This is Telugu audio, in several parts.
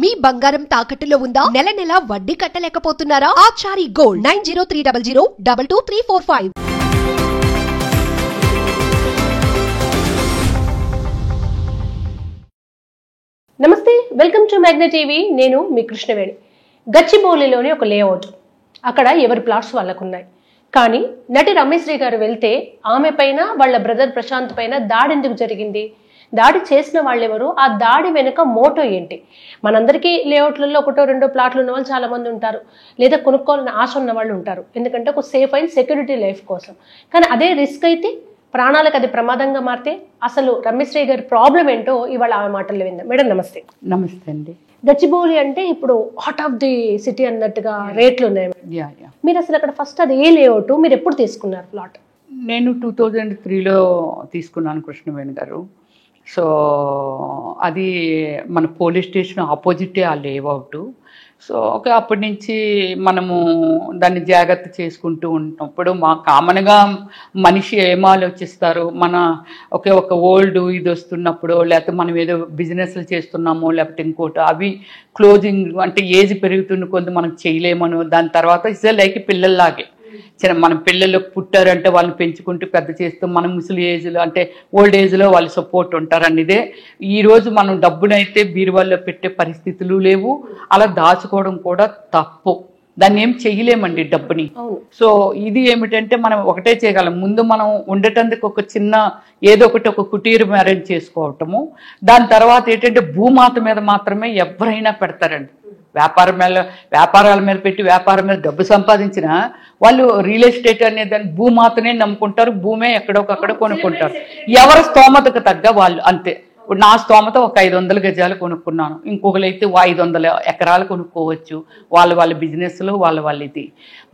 మీ బంగారం తాకట్టులో ఉందా? నెల నెల వడ్డీ కట్టలేకపోతున్నారా? ఆచారి గోల్డ్ 9030022345. నమస్తే, వెల్కమ్ టు మ్యాగ్నా టీవీ. నేను మీ కృష్ణవేణి. గచ్చిబౌలిలోని ఒక లేఅవుట్, అక్కడ ఎవరి ప్లాట్స్ వాళ్ళకున్నాయి. కానీ నటి రమేశ్రీ గారు వెళ్తే ఆమె పైన వాళ్ళ బ్రదర్ ప్రశాంత్ పైన దాడి ఎందుకు జరిగింది, దాడి చేసిన వాళ్ళెవరు, ఆ దాడి వెనుక మోటో ఏంటి? మనందరికీ లేఅవుట్లలో ఒకటో రెండో ప్లాట్లు ఉన్న వాళ్ళు చాలా మంది ఉంటారు, లేదా కొనుక్కోవాలని ఆశ ఉన్న వాళ్ళు ఉంటారు. ఎందుకంటే ఒక సేఫ్ అయిన సెక్యూరిటీ లైఫ్ కోసం. కానీ అదే రిస్క్ అయితే ప్రాణాలకు అది ప్రమాదంగా మారితే అసలు రమేశ్రీ గారి ప్రాబ్లం ఏంటో ఇవాళ ఆమె మాటల్లో విందాం. మేడం నమస్తే. నమస్తే అండి. గచ్చిబౌలి అంటే ఇప్పుడు హార్ట్ ఆఫ్ ది సిటీ అన్నట్టుగా రేట్లు ఉన్నాయి. మీరు అసలు అక్కడ ఫస్ట్ అది ఏ లేఅవుట్, మీరు ఎప్పుడు తీసుకున్నారు ప్లాట్? నేను 2003లో తీసుకున్నాను కృష్ణవేణి గారు. సో అది మన పోలీస్ స్టేషన్ ఆపోజిటే ఆ లేఅవుట్. సో అప్పటి నుంచి మనము దాన్ని జాగ్రత్త చేసుకుంటూ ఉన్నప్పుడు మా కామన్గా మనిషి ఏం ఆలోచిస్తారు, మన ఒక ఓల్డ్ ఇది వస్తున్నప్పుడు, లేకపోతే మనం ఏదో బిజినెస్లు చేస్తున్నామో లేకపోతే ఇంకోటి అవి క్లోజింగ్ అంటే ఏజ్ పెరుగుతున్న కొంత మనం చేయలేమను. దాని తర్వాత ఇస్ లైక్ పిల్లల్లాగే మన పిల్లలు పుట్టారంటే వాళ్ళని పెంచుకుంటూ పెద్ద చేస్తూ మనం ముసలి ఏజ్లో అంటే ఓల్డ్ ఏజ్లో వాళ్ళు సపోర్ట్ ఉంటారనిదే. ఈరోజు మనం డబ్బునైతే బీరువాల్లో పెట్టే పరిస్థితులు లేవు, అలా దాచుకోవడం కూడా తప్పు. దాన్ని ఏం చేయలేమండి డబ్బుని. సో ఇది ఏమిటంటే మనం ఒకటే చేయగలం, ముందు మనం ఉండేటందుకు ఒక చిన్న ఏదో ఒకటి ఒక కుటీరం అరేంజ్ చేసుకోవటము. దాని తర్వాత ఏంటంటే భూమాత మీద మాత్రమే ఎవరైనా పెడతారండి. వ్యాపారాల మీద పెట్టి వ్యాపారం మీద డబ్బు సంపాదించిన వాళ్ళు రియల్ ఎస్టేట్ అనే దాన్ని భూమాతనే నమ్ముకుంటారు, భూమే ఎక్కడొకక్కడ కొనుక్కుంటారు, ఎవరి స్తోమతకు తగ్గ వాళ్ళు. అంతే. ఇప్పుడు నా స్తోమత ఒక 500 గజాలు కొనుక్కున్నాను, ఇంకొకరైతే 500 ఎకరాలు కొనుక్కోవచ్చు. వాళ్ళ బిజినెస్లో వాళ్ళ ఇది.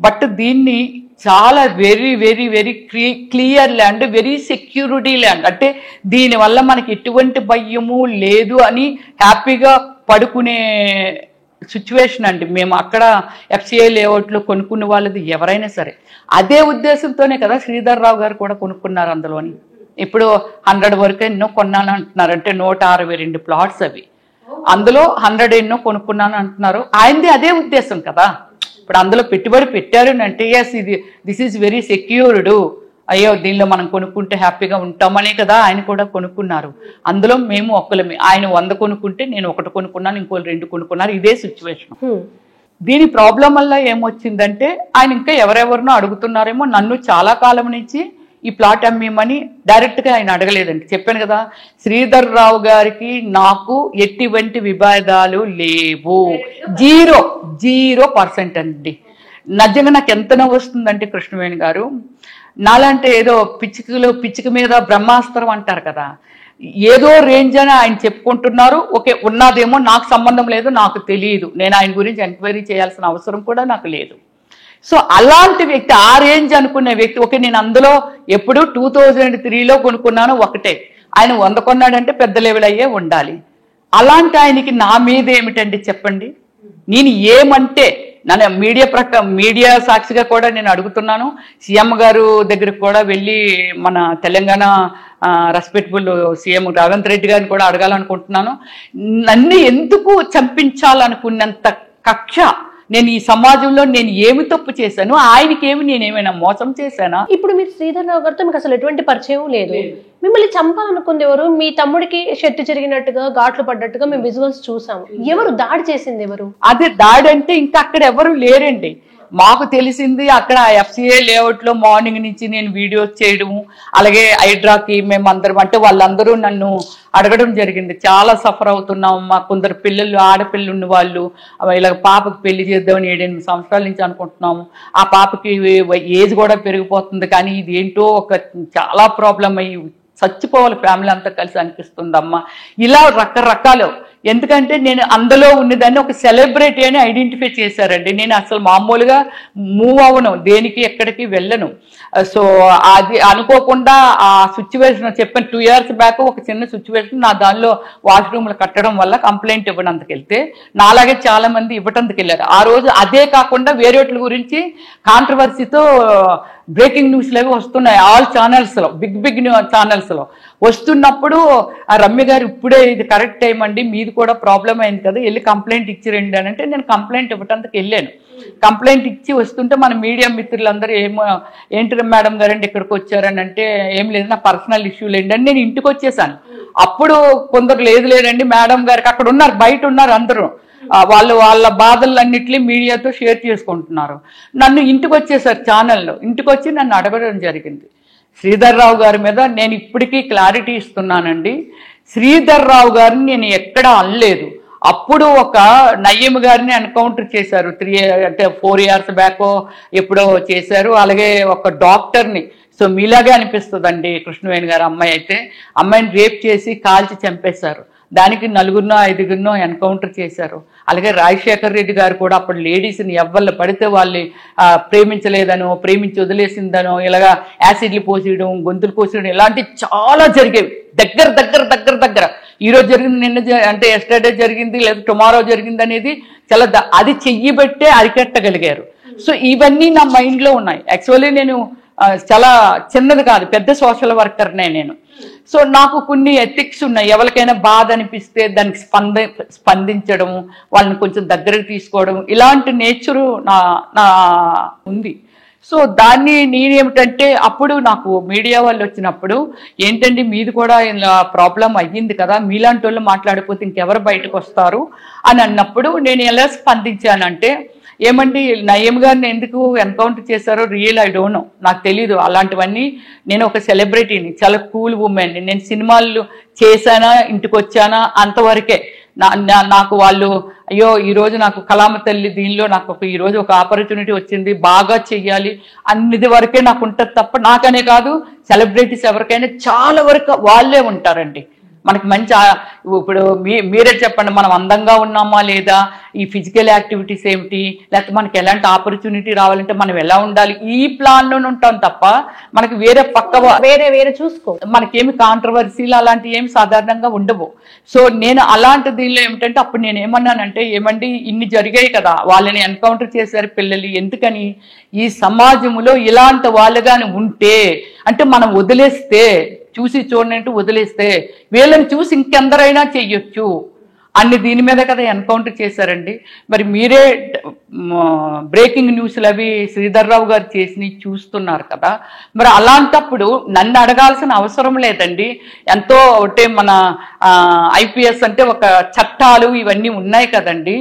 బట్ దీన్ని చాలా very very very clear land, very security land. అంటే దీనివల్ల మనకి ఎటువంటి భయము లేదు అని హ్యాపీగా పడుకునే సిచ్యువేషన్ అండి. మేము అక్కడ ఎఫ్సిఐ లేఅవుట్లో కొనుక్కున్న వాళ్ళది ఎవరైనా సరే అదే ఉద్దేశంతోనే కదా శ్రీధర్ రావు గారు కూడా కొనుక్కున్నారు అందులోని. ఇప్పుడు 100 వరకు ఎన్నో కొన్నాను అంటున్నారు, అంటే 162 ప్లాట్స్ అవి. అందులో 100 ఎన్నో కొనుక్కున్నాను అంటున్నారు. ఆయనది అదే ఉద్దేశం కదా. ఇప్పుడు అందులో పెట్టుబడి పెట్టారు అంటే yes this is very secured, అయ్యో దీనిలో మనం కొనుక్కుంటే హ్యాపీగా ఉంటామనే కదా ఆయన కూడా కొనుక్కున్నారు. అందులో మేము ఒక్కలమే. ఆయన 100 కొనుక్కుంటే నేను 1 కొనుక్కున్నాను, ఇంకోళ్ళు 2 కొనుక్కున్నారు. ఇదే సిచ్యువేషన్. దీని ప్రాబ్లం వల్ల ఏమొచ్చిందంటే ఆయన ఇంకా ఎవరెవరినో అడుగుతున్నారేమో. నన్ను చాలా కాలం నుంచి ఈ ప్లాట్ అమ్మేమని డైరెక్ట్గా ఆయన అడగలేదండి. చెప్పాను కదా, శ్రీధర్ రావు గారికి నాకు ఎటువంటి విభేదాలు లేవు. 0% అండి. నిజంగా నాకు ఎంత నవ్వు వస్తుందంటే కృష్ణవేణి గారు, నాలంటే ఏదో పిచ్చిక మీద బ్రహ్మాస్త్రం అంటారు కదా, ఏదో రేంజ్ అని ఆయన చెప్పుకుంటున్నారు. ఓకే, ఉన్నదేమో నాకు సంబంధం లేదు, నాకు తెలియదు, నేను ఆయన గురించి ఎంక్వైరీ చేయాల్సిన అవసరం కూడా నాకు లేదు. సో అలాంటి వ్యక్తి, ఆ రేంజ్ అనుకునే వ్యక్తి, ఓకే నేను అందులో ఎప్పుడు 2003లో కొనుక్కున్నాను ఒకటే, ఆయన 100 కొన్నాడంటే పెద్ద లెవెల్ అయ్యే ఉండాలి. అలాంటి ఆయనకి నా మీద ఏమిటండి చెప్పండి. నేను ఏమంటే నన్ను మీడియా సాక్షిగా కూడా నేను అడుగుతున్నాను. సీఎం గారు దగ్గరికి కూడా వెళ్ళి మన తెలంగాణ రెస్పెక్టబుల్ సీఎం రేవంత్ రెడ్డి గారిని కూడా అడగాలనుకుంటున్నాను. నన్ను ఎందుకు చంపించాలనుకున్నంత కక్ష నేను ఈ సమాజంలో నేను ఏమి తప్పు చేశాను, ఆయనకి నేనేమైనా మోసం చేశానా? ఇప్పుడు మీరు శ్రీధర్ రావు గారితో మీకు అసలు ఎటువంటి పరిచయం లేదు, మిమ్మల్ని చంపాలనుకుంది ఎవరు? మీ తమ్ముడికి షెట్టు జరిగినట్టుగా ఘాట్లు పడ్డట్టుగా మేము విజువల్స్ చూసాము. ఎవరు దాడి చేసింది? ఎవరు అదే దాడి అంటే ఇంకా అక్కడ ఎవరు లేరండి. మాకు తెలిసింది అక్కడ ఎఫ్సిఐ లేఅవుట్లో మార్నింగ్ నుంచి నేను వీడియోస్ చేయడము, అలాగే హైడ్రాకి మేమందరం, అంటే వాళ్ళందరూ నన్ను అడగడం జరిగింది. చాలా సఫర్ అవుతున్నాం, మా కొందరు పిల్లలు ఆడపిల్లలు ఉన్న వాళ్ళు ఇలా పాపకి పెళ్లి చేద్దామని 7-8 సంవత్సరాల నుంచి అనుకుంటున్నాము. ఆ పాపకి ఏజ్ కూడా పెరిగిపోతుంది, కానీ ఇది ఏంటో ఒక చాలా ప్రాబ్లం అయ్యి చచ్చిపోవాలి ఫ్యామిలీ అంతా కలిసి అనిపిస్తుందమ్మా. ఇలా రకరకాలు. ఎందుకంటే నేను అందులో ఉన్నదాన్ని ఒక సెలబ్రిటీ అని ఐడెంటిఫై చేశారండి. నేను అసలు మామూలుగా మూవ్ అవ్వను, దేనికి ఎక్కడికి వెళ్ళను. సో అది అనుకోకుండా ఆ సిచ్యువేషన్ చెప్పాను. 2 years బ్యాక్ ఒక చిన్న సిచ్యువేషన్, నా దానిలో వాష్రూమ్లు కట్టడం వల్ల కంప్లైంట్ ఇవ్వడానికి వెళ్తే నాలాగే చాలా మంది ఇవ్వటానికి వెళ్ళారు. ఆ రోజు అదే కాకుండా వేరేట్ల గురించి కాంట్రవర్సీతో బ్రేకింగ్ న్యూస్లు అవి వస్తున్నాయి ఆల్ ఛానల్స్లో, బిగ్ బిగ్ ఛానల్స్లో వస్తున్నప్పుడు ఆ రమ్య గారు ఇప్పుడే ఇది కరెక్ట్ టైం అండి, మీది కూడా ప్రాబ్లం అయింది కదా, వెళ్ళి కంప్లైంట్ ఇచ్చిరండి అని అంటే నేను కంప్లైంట్ ఇవ్వటానికి వెళ్ళాను. కంప్లైంట్ ఇచ్చి వస్తుంటే మన మీడియా మిత్రులందరూ ఏంటి మేడం గారండి ఇక్కడికి వచ్చారని అంటే ఏం లేదు నా పర్సనల్ ఇష్యూలు ఏంటి అని నేను ఇంటికి వచ్చేసాను. అప్పుడు కొందరు లేదండి మేడం గారికి అక్కడ ఉన్నారు, బయట ఉన్నారు అందరూ, వాళ్ళ బాధలన్నింటినీ మీడియాతో షేర్ చేసుకుంటున్నారు. నన్ను ఇంటికి వచ్చేసారు ఛానల్లో, ఇంటికి వచ్చి నన్ను అడగడం జరిగింది. శ్రీధర్ రావు గారి మీద నేను ఇప్పటికీ క్లారిటీ ఇస్తున్నానండి, శ్రీధర్ రావు గారిని నేను ఎక్కడా అనలేదు. అప్పుడు ఒక నయ్యం గారిని ఎన్కౌంటర్ చేశారు 4 years బ్యాక్ ఎప్పుడో చేశారు. అలాగే ఒక డాక్టర్ని, సో మీలాగే అనిపిస్తుందండి కృష్ణవేణి గారు అమ్మాయి అయితే, అమ్మాయిని రేప్ చేసి కాల్చి చంపేశారు. దానికి 4-5 ఎన్కౌంటర్ చేశారు. అలాగే రాజశేఖర్ రెడ్డి గారు కూడా అప్పుడు లేడీస్ని ఎవళ్ళు పడితే వాళ్ళు ప్రేమించలేదనో, ప్రేమించి వదిలేసిందనో, ఇలాగా యాసిడ్లు పోసేయడం, గొంతులు పోసేయడం ఇలాంటివి చాలా జరిగేవి. దగ్గర ఈరోజు జరిగింది, నిన్న అంటే ఎస్టర్డే జరిగింది లేదా టుమారో జరిగింది అనేది చాలా అది చెయ్యబట్టే అరికట్టగలిగారు. సో ఇవన్నీ నా మైండ్లో ఉన్నాయి. యాక్చువల్లీ నేను చాలా చిన్నది కాదు, పెద్ద సోషల్ వర్కర్నే నేను. సో నాకు కొన్ని ఎథిక్స్ ఉన్నాయి. ఎవరికైనా బాధ అనిపిస్తే దానికి స్పందించడం, వాళ్ళని కొంచెం దగ్గరకు తీసుకోవడం, ఇలాంటి నేచరు నా ఉంది. సో దాన్ని నేనేమిటంటే అప్పుడు నాకు మీడియా వాళ్ళు వచ్చినప్పుడు ఏంటండి మీది కూడా ఇలా ప్రాబ్లం అయ్యింది కదా, మీలాంటి వాళ్ళు మాట్లాడిపోతే ఇంకెవరు బయటకు వస్తారు అని అన్నప్పుడు నేను ఎలా స్పందించానంటే, ఏమండి నయ్యం గారిని ఎందుకు ఎన్కౌంటర్ చేశారో రియల్ ఐ డోంట్ నో, నాకు తెలీదు. అలాంటివన్నీ నేను ఒక సెలబ్రిటీని, చాలా కూల్ ఉమెన్ని, నేను సినిమాలు చేశానా ఇంటికి వచ్చానా అంతవరకే. నాకు వాళ్ళు అయ్యో ఈరోజు నాకు కళామ తల్లి దీనిలో నాకు ఈరోజు ఒక ఆపర్చునిటీ వచ్చింది, బాగా చెయ్యాలి అన్నిది వరకే నాకు ఉంటుంది తప్ప, నాకనే కాదు సెలబ్రిటీస్ ఎవరికైనా చాలా వరకు వాళ్ళే ఉంటారండి. మనకి మంచి ఇప్పుడు మీరే చెప్పండి, మనం అందంగా ఉన్నామా లేదా, ఈ ఫిజికల్ యాక్టివిటీస్ ఏమిటి, లేకపోతే మనకి ఎలాంటి ఆపర్చునిటీ రావాలంటే మనం ఎలా ఉండాలి, ఈ ప్లాన్లోనే ఉంటాం తప్ప మనకి వేరే చూసుకో, మనకేమి కాంట్రవర్సీలు అలాంటివి ఏమి సాధారణంగా ఉండవు. సో నేను అలాంటి దీనిలో ఏమిటంటే అప్పుడు నేను ఏమన్నానంటే, ఏమండి ఇన్ని జరిగాయి కదా, వాళ్ళని ఎన్కౌంటర్ చేశారు పిల్లలు, ఎందుకని ఈ సమాజంలో ఇలాంటి వాళ్ళుగాని ఉంటే అంటే మనం వదిలేస్తే, చూసి చూడనంటూ వదిలేస్తే వీళ్ళని చూసి ఇంకెందరైనా చెయ్యొచ్చు అన్ని దీని మీద కదా ఎన్కౌంటర్ చేశారండి. మరి మీరే బ్రేకింగ్ న్యూస్లు అవి శ్రీధర్ రావు గారు చేసి చూస్తున్నారు కదా, మరి అలాంటప్పుడు నన్ను అడగాల్సిన అవసరం లేదండి. ఎంతో అంటే మన ఐపీఎస్ అంటే ఒక చట్టాలు ఇవన్నీ ఉన్నాయి కదండి.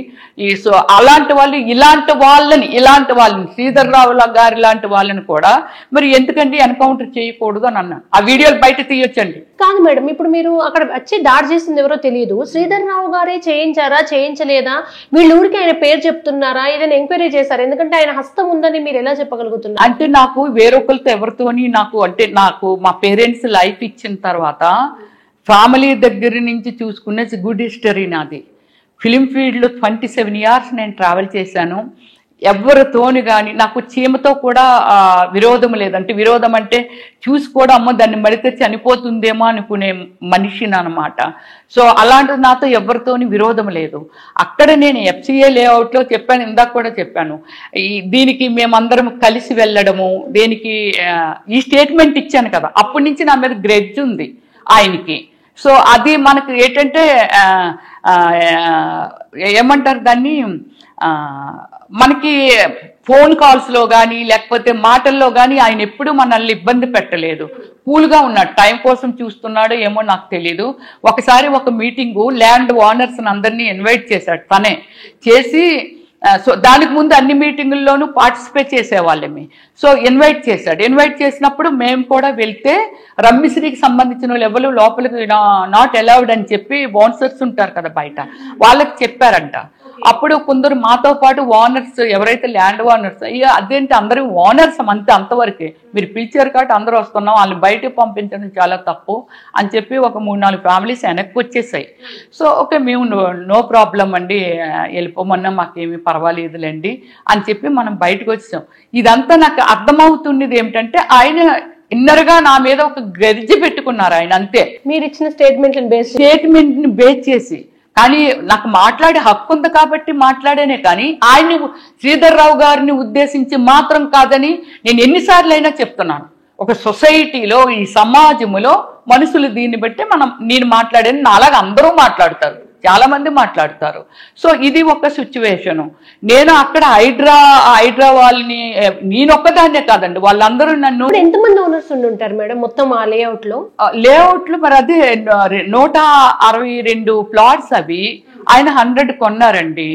సో అలాంటి వాళ్ళు ఇలాంటి వాళ్ళని శ్రీధర్ రావు గారు ఇలాంటి వాళ్ళని కూడా మరి ఎందుకండి ఎన్కౌంటర్ చేయకూడదు అని అన్నాను. ఆ వీడియోలు బయట తీయొచ్చండి. కాదు మేడం, ఇప్పుడు మీరు అక్కడ వచ్చి దాడి చేసింది ఎవరో తెలియదు, శ్రీధర్ రావు గారే చేయించారా చేయించలేదా, వీళ్ళ ఊరికి ఆయన పేరు చెప్తున్నారా, ఏదైనా ఎంక్వైరీ చేశారా? ఎందుకంటే ఆయన హస్తం ఉందని మీరు ఎలా చెప్పగలుగుతున్నారు? అంటే నాకు వేరొకరితో ఎవరితోని నాకు మా పేరెంట్స్ లైఫ్ ఇచ్చిన తర్వాత ఫ్యామిలీ దగ్గర నుంచి చూసుకునే గుడ్ హిస్టరీ నాది. ఫిలిం ఫీల్డ్లో 27 years నేను ట్రావెల్ చేశాను. ఎవరితోని కానీ నాకు చీమతో కూడా విరోధం లేదంటే, విరోధం అంటే చూసుకోవడం అమ్మో దాన్ని మడితే చనిపోతుందేమో అనుకునే మనిషిని అనమాట. సో అలాంటి నాతో ఎవరితోని విరోధం లేదు. అక్కడ నేను FCA లేఅవుట్లో చెప్పాను, ఇందాక కూడా చెప్పాను, దీనికి మేమందరం కలిసి వెళ్ళడము, దీనికి ఈ స్టేట్మెంట్ ఇచ్చాను కదా, అప్పటి నుంచి నా మీద గ్రెడ్జ్ ఉంది ఆయనకి. సో అది మనకు ఏంటంటే ఏమంటారు దాన్ని, మనకి ఫోన్ కాల్స్లో కానీ లేకపోతే మాటల్లో కానీ ఆయన ఎప్పుడు మనల్ని ఇబ్బంది పెట్టలేదు, కూల్గా ఉన్నాడు. టైం కోసం చూస్తున్నాడో ఏమో నాకు తెలీదు. ఒకసారి ఒక మీటింగు ల్యాండ్ ఓనర్స్ని అందరినీ ఇన్వైట్ చేశాడు తనే చేసి. సో దానికి ముందు అన్ని మీటింగుల్లోనూ పార్టిసిపేట్ చేసేవాళ్ళమే. సో ఇన్వైట్ చేశాడు. ఇన్వైట్ చేసినప్పుడు మేము కూడా వెళ్తే రమ్యశ్రీకి సంబంధించిన వాళ్ళు ఎవరు లోపలికి నాట్ అలౌడ్ అని చెప్పి బౌన్సర్స్ ఉంటారు కదా బయట, వాళ్ళకి చెప్పారంట. అప్పుడు కొందరు మాతో పాటు ఓనర్స్ ఎవరైతే ల్యాండ్ ఓనర్స్, అయ్యా అదేంటి అందరూ ఓనర్స్ అంతవరకే, మీరు పిలిచారు కాబట్టి అందరూ వస్తున్నాం, వాళ్ళని బయటకు పంపించడం చాలా తప్పు అని చెప్పి ఒక 3-4 ఫ్యామిలీస్ వెనక్కి వచ్చేసాయి. సో ఓకే మేము నో ప్రాబ్లం అండి వెళ్ళిపోమన్నా మాకేమీ పర్వాలేదులేండి అని చెప్పి మనం బయటకు వచ్చాం. ఇదంతా నాకు అర్థమవుతున్నది ఏమిటంటే ఆయన ఇన్నర్గా నా మీద ఒక గరిజి పెట్టుకున్నారు ఆయన, అంతే. మీరు ఇచ్చిన స్టేట్మెంట్ని బేస్ చేసి కానీ నాకు మాట్లాడే హక్కు ఉంది కాబట్టి మాట్లాడేనే, కానీ ఆయన్ని శ్రీధర్ రావు గారిని ఉద్దేశించి మాత్రం కాదని నేను ఎన్నిసార్లు అయినా చెప్తున్నాను. ఒక సొసైటీలో, ఈ సమాజంలో మనుషులు దీన్ని బట్టి నేను మాట్లాడేది నాలాగా అందరూ మాట్లాడతారు, చాలా మంది మాట్లాడతారు. సో ఇది ఒక సిచ్యువేషను. నేను అక్కడ హైడ్రా వాళ్ళని నేనొక్కదాన్నే కాదండి, వాళ్ళందరూ నన్ను. ఎంతమంది ఓనర్స్ ఉంటారు మేడం మొత్తం ఆ లేఅవుట్లు మరి అదే 162 ప్లాట్స్ అవి. ఆయన 100 కొన్నారండి,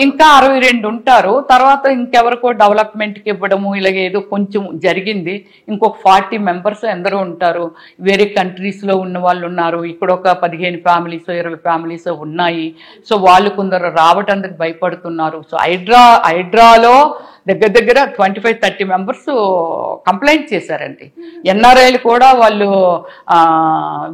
ఇంకా 62 ఉంటారు. తర్వాత ఇంకెవరికో డెవలప్మెంట్కి ఇవ్వడము ఇలాగ ఏదో కొంచెం జరిగింది. ఇంకొక 40 మెంబర్స్ ఎందరో ఉంటారు, వేరే కంట్రీస్లో ఉన్న వాళ్ళు ఉన్నారు. ఇక్కడ ఒక 15 ఫ్యామిలీస్ 20 ఫ్యామిలీస్ ఉన్నాయి. సో వాళ్ళు కొందరు రావటానికి భయపడుతున్నారు. సో హైడ్రాలో దగ్గర 25-30 మెంబర్స్ కంప్లైంట్ చేశారండి. ఎన్ఆర్ఐలు కూడా వాళ్ళు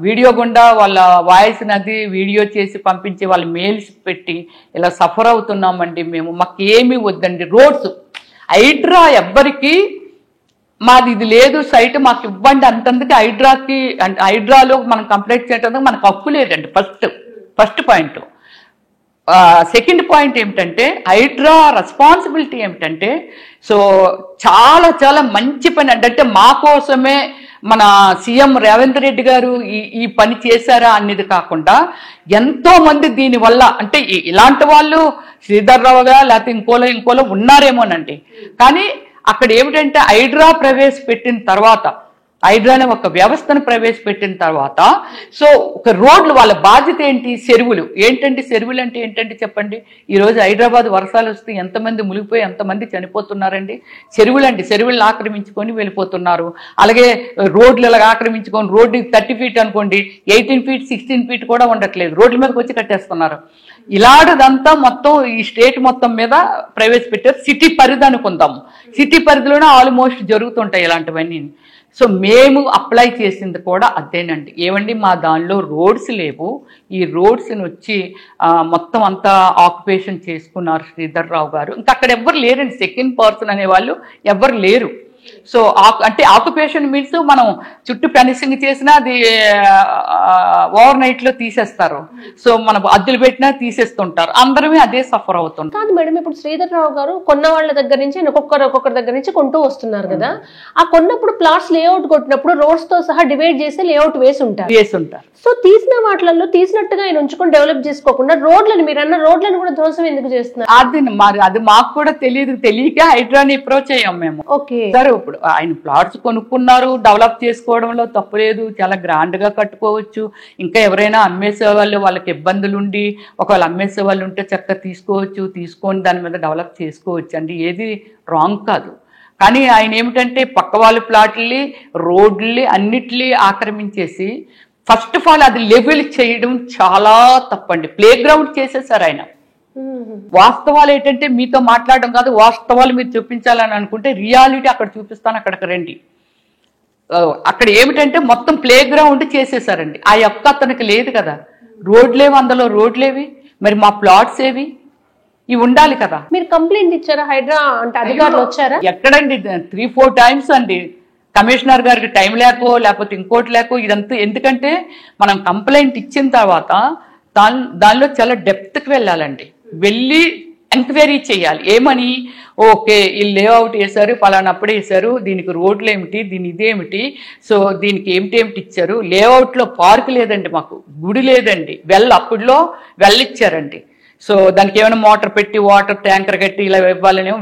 వీడియో గుండా వాళ్ళ వాయిస్ నది వీడియో చేసి పంపించి వాళ్ళు మెయిల్స్ పెట్టి ఇలా సఫర్ అవుతున్నామండి మేము, మాకు ఏమీ వద్దండి రోడ్స్. హైడ్రా ఎవ్వరికి మాది ఇది లేదు సైట్ మాకు ఇవ్వండి అంతందుకు హైడ్రాలో మనం కంప్లైంట్ చేయడానికి మనకు హక్కు లేదండి. First point. సెకండ్ పాయింట్ ఏమిటంటే హైడ్రా రెస్పాన్సిబిలిటీ ఏమిటంటే, సో చాలా మంచి పని అంటే మా కోసమే మన సీఎం రేవంత్ రెడ్డి గారు ఈ పని చేశారా అనేది కాకుండా ఎంతో మంది దీనివల్ల అంటే ఇలాంటి వాళ్ళు శ్రీధర్ రావు గారు లేకపోతే ఇంకోలో ఉన్నారేమోనండి. కానీ అక్కడ ఏమిటంటే హైడ్రానే ఒక వ్యవస్థను ప్రవేశపెట్టిన తర్వాత సో ఒక రోడ్లు వాళ్ళ బాధ్యత ఏంటి? చెరువులు. చెరువులు అంటే ఏంటంటే చెప్పండి. ఈరోజు హైదరాబాద్ వర్షాలు వస్తే ఎంతమంది మునిగిపోయి ఎంతమంది చనిపోతున్నారండి? చెరువులను ఆక్రమించుకొని వెళ్ళిపోతున్నారు. అలాగే రోడ్లు ఇలా ఆక్రమించుకొని రోడ్డు 30 ఫీట్ అనుకోండి, 18 ఫీట్ 16 ఫీట్ కూడా ఉండట్లేదు, రోడ్ల మీదకి వచ్చి కట్టేస్తున్నారు. ఇలాంటిదంతా మొత్తం ఈ స్టేట్ మొత్తం మీద ప్రవేశపెట్టారు. సిటీ పరిధి అనుకుందాము, సిటీ పరిధిలోనే ఆల్మోస్ట్ జరుగుతుంటాయి ఇలాంటివన్నీ. సో మేము అప్లై చేసింది కూడా అదేనండి. ఏమండి మా దానిలో రోడ్స్ లేవు, ఈ రోడ్స్ని వచ్చి మొత్తం అంతా ఆక్యుపేషన్ చేసుకున్నారు శ్రీధర్ రావు గారు. ఇంకా అక్కడ ఎవ్వరు లేరండి, సెకండ్ పర్సన్ అనేవాళ్ళు ఎవ్వరు లేరు. సో అంటే ఆక్యుపేషన్ మీన్స్ మనం చుట్టూ ఫెన్సింగ్ చేసినా అది ఓవర్ నైట్ లో తీసేస్తారు. సో మనం అద్దెలు పెట్టినా తీసేస్తుంటారు, అందరమే అదే సఫర్ అవుతుంటారు. కాదు మేడం, ఇప్పుడు శ్రీధర్ రావు గారు కొన్న వాళ్ళ దగ్గర నుంచి ఒక్కొక్కరి దగ్గర నుంచి కొంటూ వస్తున్నారు కదా, ఆ కొన్నప్పుడు ప్లాట్స్ లేఅవుట్ కొట్టినప్పుడు రోడ్స్ తో సహా డివైడ్ చేసి లేఅవుట్ వేసి ఉంటారు. సో తీసిన వాటిలలో తీసినట్టుగా ఆయన ఉంచుకొని డెవలప్ చేసుకోకుండా మీరన్న రోడ్లను కూడా ధ్వంసం ఎందుకు చేస్తున్నారు? అది మాకు కూడా తెలియక హైడ్రాని అప్రోచ్ అయ్యాం మేము. ఓకే సరే, ఇప్పుడు ఆయన ప్లాట్స్ కొనుక్కున్నారు, డెవలప్ చేసుకోవడంలో తప్పులేదు, చాలా గ్రాండ్ గా కట్టుకోవచ్చు. ఇంకా ఎవరైనా అమ్మేసే వాళ్ళకి ఇబ్బందులు ఉండి ఒకవేళ అమ్మేసే వాళ్ళు ఉంటే చక్కగా తీసుకొని దాని మీద డెవలప్ చేసుకోవచ్చు అండి, ఏది రాంగ్ కాదు. కానీ ఆయన ఏమిటంటే పక్క వాళ్ళ ప్లాట్లని రోడ్లని అన్నిటినీ ఆక్రమించేసి ఫస్ట్ ఆఫ్ ఆల్ అది లెవెల్ చేయడం చాలా తప్పండి. ప్లే గ్రౌండ్ చేసేసారు ఆయన. వాస్తవాలు ఏంటంటే మీతో మాట్లాడడం కాదు, వాస్తవాలు మీరు చూపించాలని అనుకుంటే రియాలిటీ అక్కడ చూపిస్తాను, అక్కడికి రండి. అక్కడ ఏమిటంటే మొత్తం ప్లే గ్రౌండ్ చేసేసారండి. ఆ యొక్క అతనికి లేదు కదా, రోడ్లేవి, అందులో రోడ్లేవి, మరి మా ప్లాట్స్ ఏవి, ఇవి ఉండాలి కదా. మీరు కంప్లైంట్ ఇచ్చారా హైడ్రా అంటే అధికారులు వచ్చారా? ఎక్కడండి 3-4 టైమ్స్ అండి. కమిషనర్ గారికి టైం లేకపోతే ఇంకోటి ఇదంతా ఎందుకంటే మనం కంప్లైంట్ ఇచ్చిన తర్వాత దానిలో చాలా డెప్త్కి వెళ్ళాలండి, వెళ్ళి ఎంక్వైరీ చేయాలి. ఏమని, ఓకే ఈ లేఅవుట్ వేశారు, పలానప్పుడు వేశారు, దీనికి రోడ్లు ఏమిటి, దీని ఇదేమిటి, సో దీనికి ఏమిటి ఇచ్చారు. లేఅవుట్లో పార్క్ లేదండి, మాకు గుడి లేదండి, అప్పుడులో ఇచ్చారండి. సో దానికి ఏమైనా మోటార్ పెట్టి వాటర్ ట్యాంకర్ కట్టి ఇలా ఇవ్వాలనేమో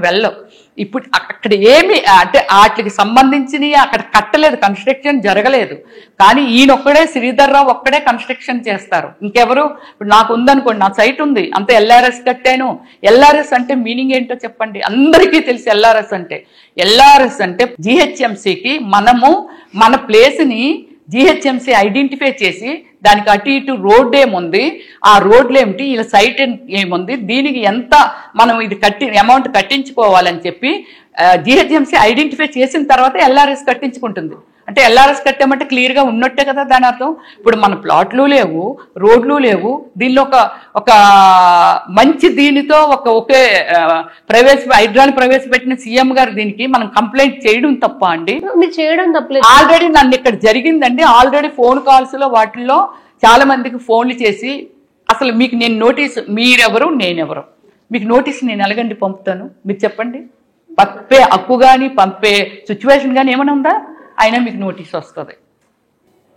ఇప్పుడు అక్కడ ఏమి అంటే వాటికి సంబంధించి అక్కడ కట్టలేదు, కన్స్ట్రక్షన్ జరగలేదు. కానీ ఈయనొక్కడే శ్రీధర్ రావు ఒక్కడే కన్స్ట్రక్షన్ చేస్తారు, ఇంకెవరు. ఇప్పుడు నాకు ఉందనుకోండి, నా సైట్ ఉంది, అంత ఎల్ఆర్ఎస్ కట్టాను. ఎల్ఆర్ఎస్ అంటే మీనింగ్ ఏంటో చెప్పండి, అందరికీ తెలిసి ఎల్ఆర్ఎస్ అంటే జిహెచ్ఎంసీకి మనము మన ప్లేస్ని జిహెచ్ఎంసీ ఐడెంటిఫై చేసి దానికి అటు ఇటు రోడ్ ఏముంది, ఆ రోడ్లు ఏమిటి, ఇలా సైట్ ఏముంది, దీనికి ఎంత మనం ఇది అమౌంట్ కట్టించుకోవాలని చెప్పి జిహెచ్ఎంసీ ఐడెంటిఫై చేసిన తర్వాత ఎల్ఆర్ఎస్ కట్టించుకుంటుంది. అంటే ఎల్ఆర్ఎస్ కట్టామంటే క్లియర్గా ఉన్నట్టే కదా దాని అర్థం. ఇప్పుడు మన ప్లాట్లు లేవు, రోడ్లు లేవు, దీనిలో ఒక మంచి దీనితో ఒకే హైడ్రాని ప్రవేశపెట్టిన సీఎం గారు దీనికి మనం కంప్లైంట్ చేయడం తప్ప అండి? మీరు చేయడం తప్పలేదు. ఆల్రెడీ నన్ను ఇక్కడ జరిగిందండి, ఆల్రెడీ ఫోన్ కాల్స్ లో వాటిల్లో చాలా మందికి ఫోన్లు చేసి అసలు మీకు నేను నోటీస్, మీరెవరు నేనెవరు, మీకు నోటీస్ నేను ఎలాగండి పంపుతాను మీరు చెప్పండి? పంపే హక్కు కానీ పంపే సిచ్యువేషన్ కానీ ఏమైనా ఉందా? అయినా మీకు నోటీస్ వస్తుంది.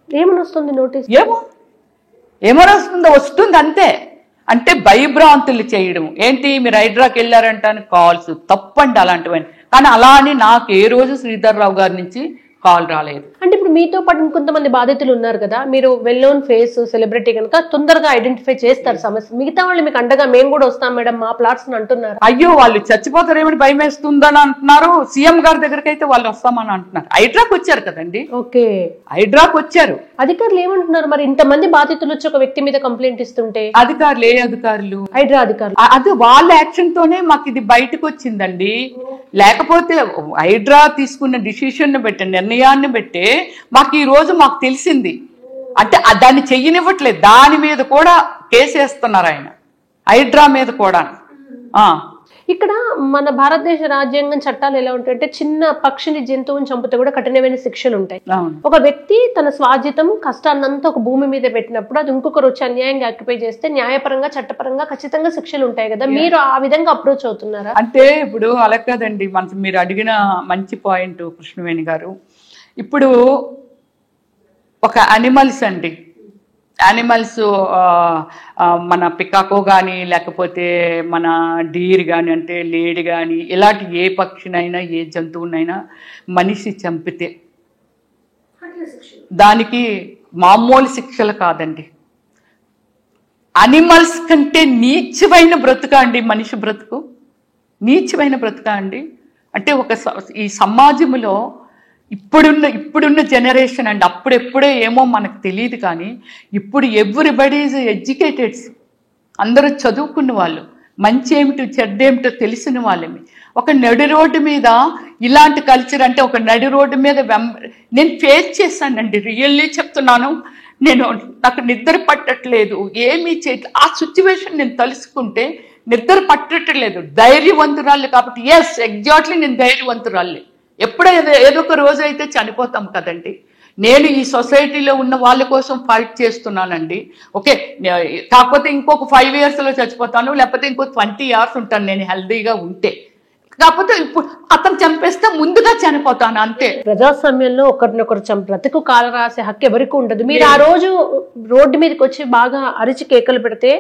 ఏమని వస్తుంది నోటీస్? ఏమైనా వస్తుంది అంతే. అంటే భయభ్రాంతులు చేయడం ఏంటి, మీరు హైడ్రాకి వెళ్ళారంటాను కాల్స్ తప్పండి అలాంటివన్నీ. కానీ అలా అని నాకు ఏ రోజు శ్రీధర్ రావు గారి నుంచి కాల్ రాలేదు. అంటే ఇప్పుడు మీతో పాటు ఇంకొంతమంది బాధితులు ఉన్నారు కదా, మీరు వెల్ నోన్ ఫేస్ సెలబ్రిటీ కనుక తొందరగా ఐడెంటిఫై చేస్తారు సమస్య. మిగతా వాళ్ళు మీకు అండగా మేము కూడా వస్తాం మేడం మా ప్లాట్స్ అంటున్నారు. అయ్యో వాళ్ళు చచ్చిపోతారేమని భయం వేస్తుందని అంటున్నారు. సీఎం గారి దగ్గరికి అయితే వాళ్ళు వస్తామని అంటున్నారు. హైడ్రాకి వచ్చారు కదండి. ఓకే, హైడ్రాకి వచ్చారు. అధికారులు ఏమంటున్నారు మరి? ఇంతమంది బాధితులు వచ్చి ఒక వ్యక్తి మీద కంప్లైంట్ ఇస్తుంటే అధికారులు హైడ్రా అధికారులు అది వాళ్ళ యాక్షన్ తోనే మాకు ఇది బయటకు వచ్చిందండి. లేకపోతే హైడ్రా తీసుకున్న డిసిషన్ బట్టి, నిర్ణయాన్ని బట్టి మాకు ఈ రోజు మాకు తెలిసింది. అంటే దాన్ని చెయ్యనివ్వట్లేదు. దాని మీద కూడా కేసేస్తున్నారు ఆయన, హైడ్రా మీద కూడా. ఇక్కడ మన భారతదేశ రాజ్యాంగం చట్టాలు ఎలా ఉంటాయంటే చిన్న పక్షిని జంతువుని చంపితే కూడా కఠినమైన శిక్షలు ఉంటాయి. ఒక వ్యక్తి తన స్వార్జితం కష్టాన్నంతా ఒక భూమి మీద పెట్టినప్పుడు అది ఇంకొకరు వచ్చి అన్యాయంగా ఆక్యుపై చేస్తే న్యాయపరంగా చట్టపరంగా ఖచ్చితంగా శిక్షలు ఉంటాయి కదా, మీరు ఆ విధంగా అప్రోచ్ అవుతున్నారా? అంటే ఇప్పుడు అలా కాదండి, మీరు అడిగిన మంచి పాయింట్ కృష్ణవేణి గారు. ఇప్పుడు ఒక యానిమల్స్ అండి, యానిమల్స్ మన పికాకో కానీ లేకపోతే మన డీర్ కానీ, అంటే లేడి కానీ, ఇలాంటి ఏ పక్షినైనా ఏ జంతువునైనా మనిషి చంపితే దానికి మామూలు శిక్షలు కాదండి. అనిమల్స్ కంటే నీచమైన బ్రతుక అండి మనిషి బ్రతుకు, నీచమైన బ్రతుక అండి. అంటే ఈ సమాజంలో ఇప్పుడున్న జనరేషన్ అండి, అప్పుడెప్పుడే ఏమో మనకు తెలియదు కానీ ఇప్పుడు ఎవ్రీబడి ఈజ్ ఎడ్యుకేటెడ్స్, అందరూ చదువుకున్న వాళ్ళు, మంచి ఏమిటో చెడ్డేమిటో తెలిసిన వాళ్ళమి. ఒక నడి రోడ్డు మీద ఇలాంటి కల్చర్, అంటే ఒక నడి రోడ్డు మీద నేను ఫేస్ చేశానండి, రియల్లీ చెప్తున్నాను. నాకు నిద్ర పట్టట్లేదు, ఏమీ చేయట్లేదు. ఆ సిచ్యువేషన్ నేను తలుసుకుంటే నిద్ర పట్టట్లేదు. ధైర్యవంతురాళ్ళు కాబట్టి, ఎస్ ఎగ్జాక్ట్లీ నేను ధైర్యవంతురాళ్ళే. ఎప్పుడైతే ఏదో ఒక రోజు అయితే చనిపోతాం కదండి. నేను ఈ సొసైటీలో ఉన్న వాళ్ళ కోసం ఫైట్ చేస్తున్నానండి. ఓకే, కాకపోతే ఇంకొక 5 yearsలో చచ్చిపోతాను, లేకపోతే ఇంకో 20 years ఉంటాను నేను హెల్దీగా ఉంటే. కాకపోతే ఇప్పుడు అతను చంపేస్తే ముందుగా చనిపోతాను అంతే. ప్రజాస్వామ్యంలో ఒకరినొకరు బ్రతుకు కాల రాసే హక్కు ఎవరికి ఉండదు. మీరు ఆ రోజు రోడ్డు మీదకి వచ్చి బాగా అరిచి కేకలు పెడితే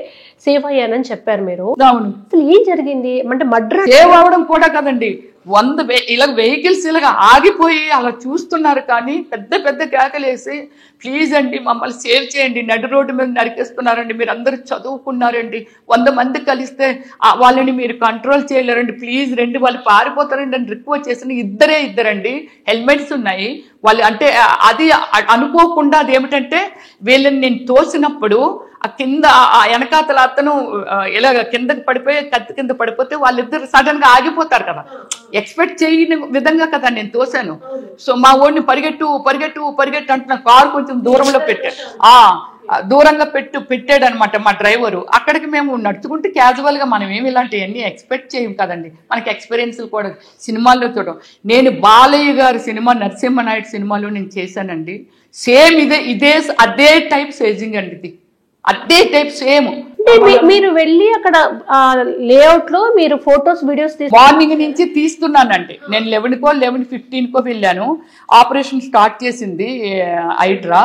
సేవ్ అయ్యానని చెప్పారు మీరు. అవును, అసలు ఏం జరిగింది అంటే మర్డర్ సేవ్ అవడం కూడా కదండి, 100 ఇలా వెహికల్స్ ఇలాగా ఆగిపోయి అలా చూస్తున్నారు. కానీ పెద్ద పెద్ద కేకలేసి ప్లీజ్ అండి మమ్మల్ని సేవ్ చేయండి, నడి రోడ్డు మీద నరికేస్తున్నారండి, మీరు అందరూ చదువుకున్నారండి, 100 మంది కలిస్తే వాళ్ళని మీరు కంట్రోల్ చేయలేరండి, ప్లీజ్ రండి, వాళ్ళు పారిపోతారండి అని రిక్వెస్ట్ చేసిన ఇద్దరండి, హెల్మెట్స్ ఉన్నాయి వాళ్ళు. అంటే అది అనుకోకుండా అదేమిటంటే వీళ్ళని నేను తోసినప్పుడు ఆ కింద వెనకాతల అతను ఇలాగ కిందకి పడిపోయి కత్తి కింద పడిపోతే వాళ్ళిద్దరు సడన్ గా ఆగిపోతారు కదా, ఎక్స్పెక్ట్ చేయని విధంగా కదా నేను తోసాను. సో మా ఓడిని పరిగెట్టు అంటున్న కారు కొంచెం దూరంలో దూరంగా పెట్టాడు అనమాట మా డ్రైవరు. అక్కడికి మేము నడుచుకుంటే క్యాజువల్ గా మనం ఏమి ఇలాంటివన్నీ ఎక్స్పెక్ట్ చేయం కదండి, మనకి ఎక్స్పీరియన్స్ కూడా సినిమాల్లో చూడడం. నేను బాలయ్య గారి సినిమా నరసింహనాయుడు సినిమాలో నేను చేశానండి. సేమ్ అదే టైప్ సేజింగ్ అండి, ఇది అదే టైప్ సేమ్. మీరు వెళ్ళి అక్కడ లేఅవుట్ లో మీరు ఫొటోస్ వీడియోస్ మార్నింగ్ నుంచి తీస్తున్నానండి. నేను 11:15 వెళ్ళాను. ఆపరేషన్ స్టార్ట్ చేసింది హైడ్రా.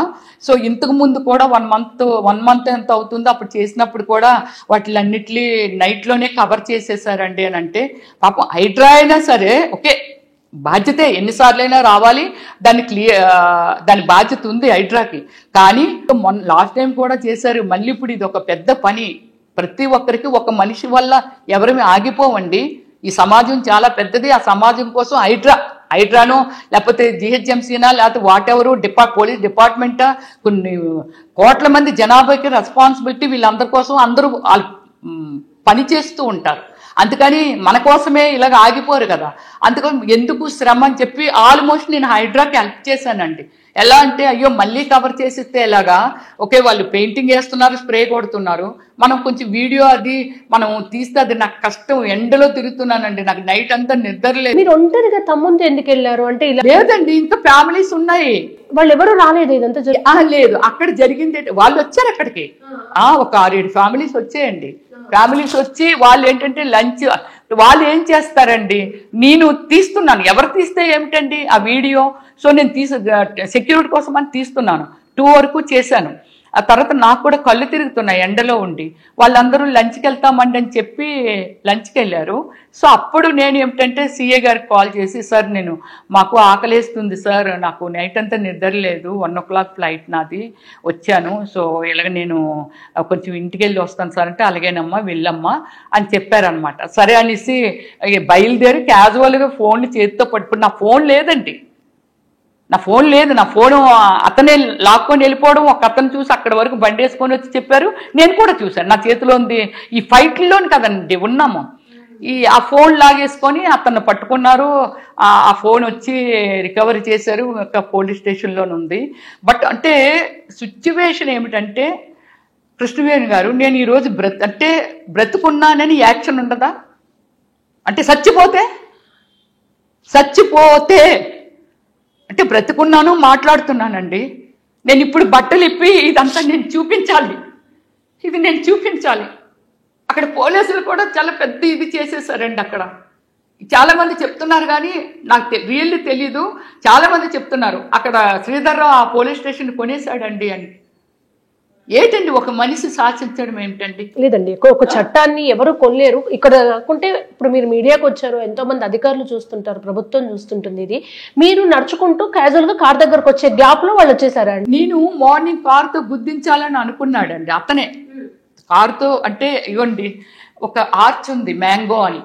సో ఇంతకు ముందు కూడా 1 month ఎంత అవుతుందో అప్పుడు చేసినప్పుడు కూడా వాటిలన్నిటినీ నైట్ లోనే కవర్ చేసేసారండి అని అంటే, పాపం హైడ్రా అయినా సరే ఓకే బాధ్యతే, ఎన్నిసార్లైనా రావాలి, దాని బాధ్యత ఉంది హైడ్రాకి. కానీ లాస్ట్ టైం కూడా చేశారు, మళ్ళీ ఇప్పుడు ఇది ఒక పెద్ద పని. ప్రతి ఒక్కరికి ఒక మనిషి వల్ల ఎవరిమి ఆగిపోవండి. ఈ సమాజం చాలా పెద్దది. ఆ సమాజం కోసం హైడ్రానో లేకపోతే జిహెచ్ఎంసీనా లేకపోతే వాట్ ఎవరు పోలీస్ డిపార్ట్మెంటా, కొన్ని కోట్ల మంది జనాభాకి రెస్పాన్సిబిలిటీ, వీళ్ళందరి కోసం అందరూ పని చేస్తూ ఉంటారు. అందుకని మన కోసమే ఇలాగ ఆగిపోరు కదా, అందుకని ఎందుకు శ్రమ అని చెప్పి ఆల్మోస్ట్ నేను హైడ్రాకి హెల్ప్ చేశానండి. ఎలా అంటే అయ్యో మళ్ళీ కవర్ చేసిస్తే ఎలాగా, ఓకే వాళ్ళు పెయింటింగ్ వేస్తున్నారు, స్ప్రే కొడుతున్నారు, మనం కొంచెం వీడియో అది మనం తీస్తే అది నాకు కష్టం, ఎండలో తిరుగుతున్నానండి, నాకు నైట్ అంతా నిద్ర లేదు. మీరు ఒంటరిగా తమ్ముంతో ఎందుకు వెళ్ళారు అంటే? ఇలా లేదండి, ఇంకా ఫ్యామిలీస్ ఉన్నాయి. వాళ్ళు ఎవరు రాలేదు ఇదంతా లేదు, అక్కడ జరిగింది వాళ్ళు వచ్చారు అక్కడికి. ఒక 6-7 ఫ్యామిలీస్ వచ్చాయండి. ఫ్యామిలీస్ వచ్చి వాళ్ళు ఏంటంటే లంచ్, వాళ్ళు ఏం చేస్తారండి, నేను తీస్తున్నాను, ఎవరు తీస్తే ఏమిటండి ఆ వీడియో. సో నేను సెక్యూరిటీ కోసం అని తీస్తున్నాను, 2 వరకు చేశాను. ఆ తర్వాత నాకు కూడా కళ్ళు తిరుగుతున్నాయి ఎండలో ఉండి. వాళ్ళందరూ లంచ్కి వెళ్తామండి అని చెప్పి లంచ్కి వెళ్ళారు. సో అప్పుడు నేను ఏమిటంటే సీఏ గారికి కాల్ చేసి, సార్ నేను మాకు ఆకలేస్తుంది సార్, నాకు నైట్ అంతా నిద్ర లేదు, 1 o'clock ఫ్లైట్ నాది, వచ్చాను, సో ఇలాగ నేను కొంచెం ఇంటికి వెళ్ళి వస్తాను సార్ అంటే, అలాగేనమ్మా వెళ్ళమ్మా అని చెప్పారనమాట. సరే అనేసి బయలుదేరి క్యాజువల్గా ఫోన్లు చేతితో పట్టుకుని, నా ఫోన్ లేదండి, నా ఫోన్ లేదు, నా ఫోను అతనే లాక్కొని వెళ్ళిపోవడం, ఒక అతను చూసి అక్కడ వరకు బండి వేసుకొని వచ్చి చెప్పారు, నేను కూడా చూశాను, నా చేతిలో ఉంది. ఈ ఫైట్లోని కదండి ఉన్నాము, ఆ ఫోన్ లాగేసుకొని అతన్ని పట్టుకున్నారు. ఆ ఫోన్ వచ్చి రికవరీ చేశారు, పోలీస్ స్టేషన్లోనే ఉంది. బట్ అంటే సిచ్యువేషన్ ఏమిటంటే కృష్ణవేణి గారు, నేను ఈరోజు బ్రతుకున్నానని యాక్షన్ ఉండదా? అంటే చచ్చిపోతే అంటే బ్రతుకున్నాను, మాట్లాడుతున్నానండి. నేను ఇప్పుడు బట్టలు ఇప్పి ఇదంతా నేను చూపించాలి, ఇది నేను చూపించాలి. అక్కడ పోలీసులు కూడా చాలా పెద్ద ఇది చేసేసారండి. అక్కడ చాలామంది చెప్తున్నారు, కానీ నాకు రియల్లీ తెలీదు. చాలామంది చెప్తున్నారు అక్కడ శ్రీధర్రావు ఆ పోలీస్ స్టేషన్ కొనేశాడండి అని. ఏంటండి ఒక మనిషి శాసించడం ఏమిటండి? లేదండి, ఒక చట్టాన్ని ఎవరు కొనలేరు. ఇక్కడ కాకుంటే ఇప్పుడు మీరు మీడియాకు వచ్చారు, ఎంతో మంది అధికారులు చూస్తుంటారు, ప్రభుత్వం చూస్తుంటుంది. ఇది మీరు నడుచుకుంటూ క్యాజువల్ గా కార్ దగ్గరకు వచ్చే గ్యాప్ లో వాళ్ళు వచ్చేసారండి. నేను మార్నింగ్ కారుతో గుద్దించాలని అనుకున్నాడండి అతనే. కారుతో అంటే ఇవ్వండి, ఒక ఆర్చ్ ఉంది మ్యాంగో అని,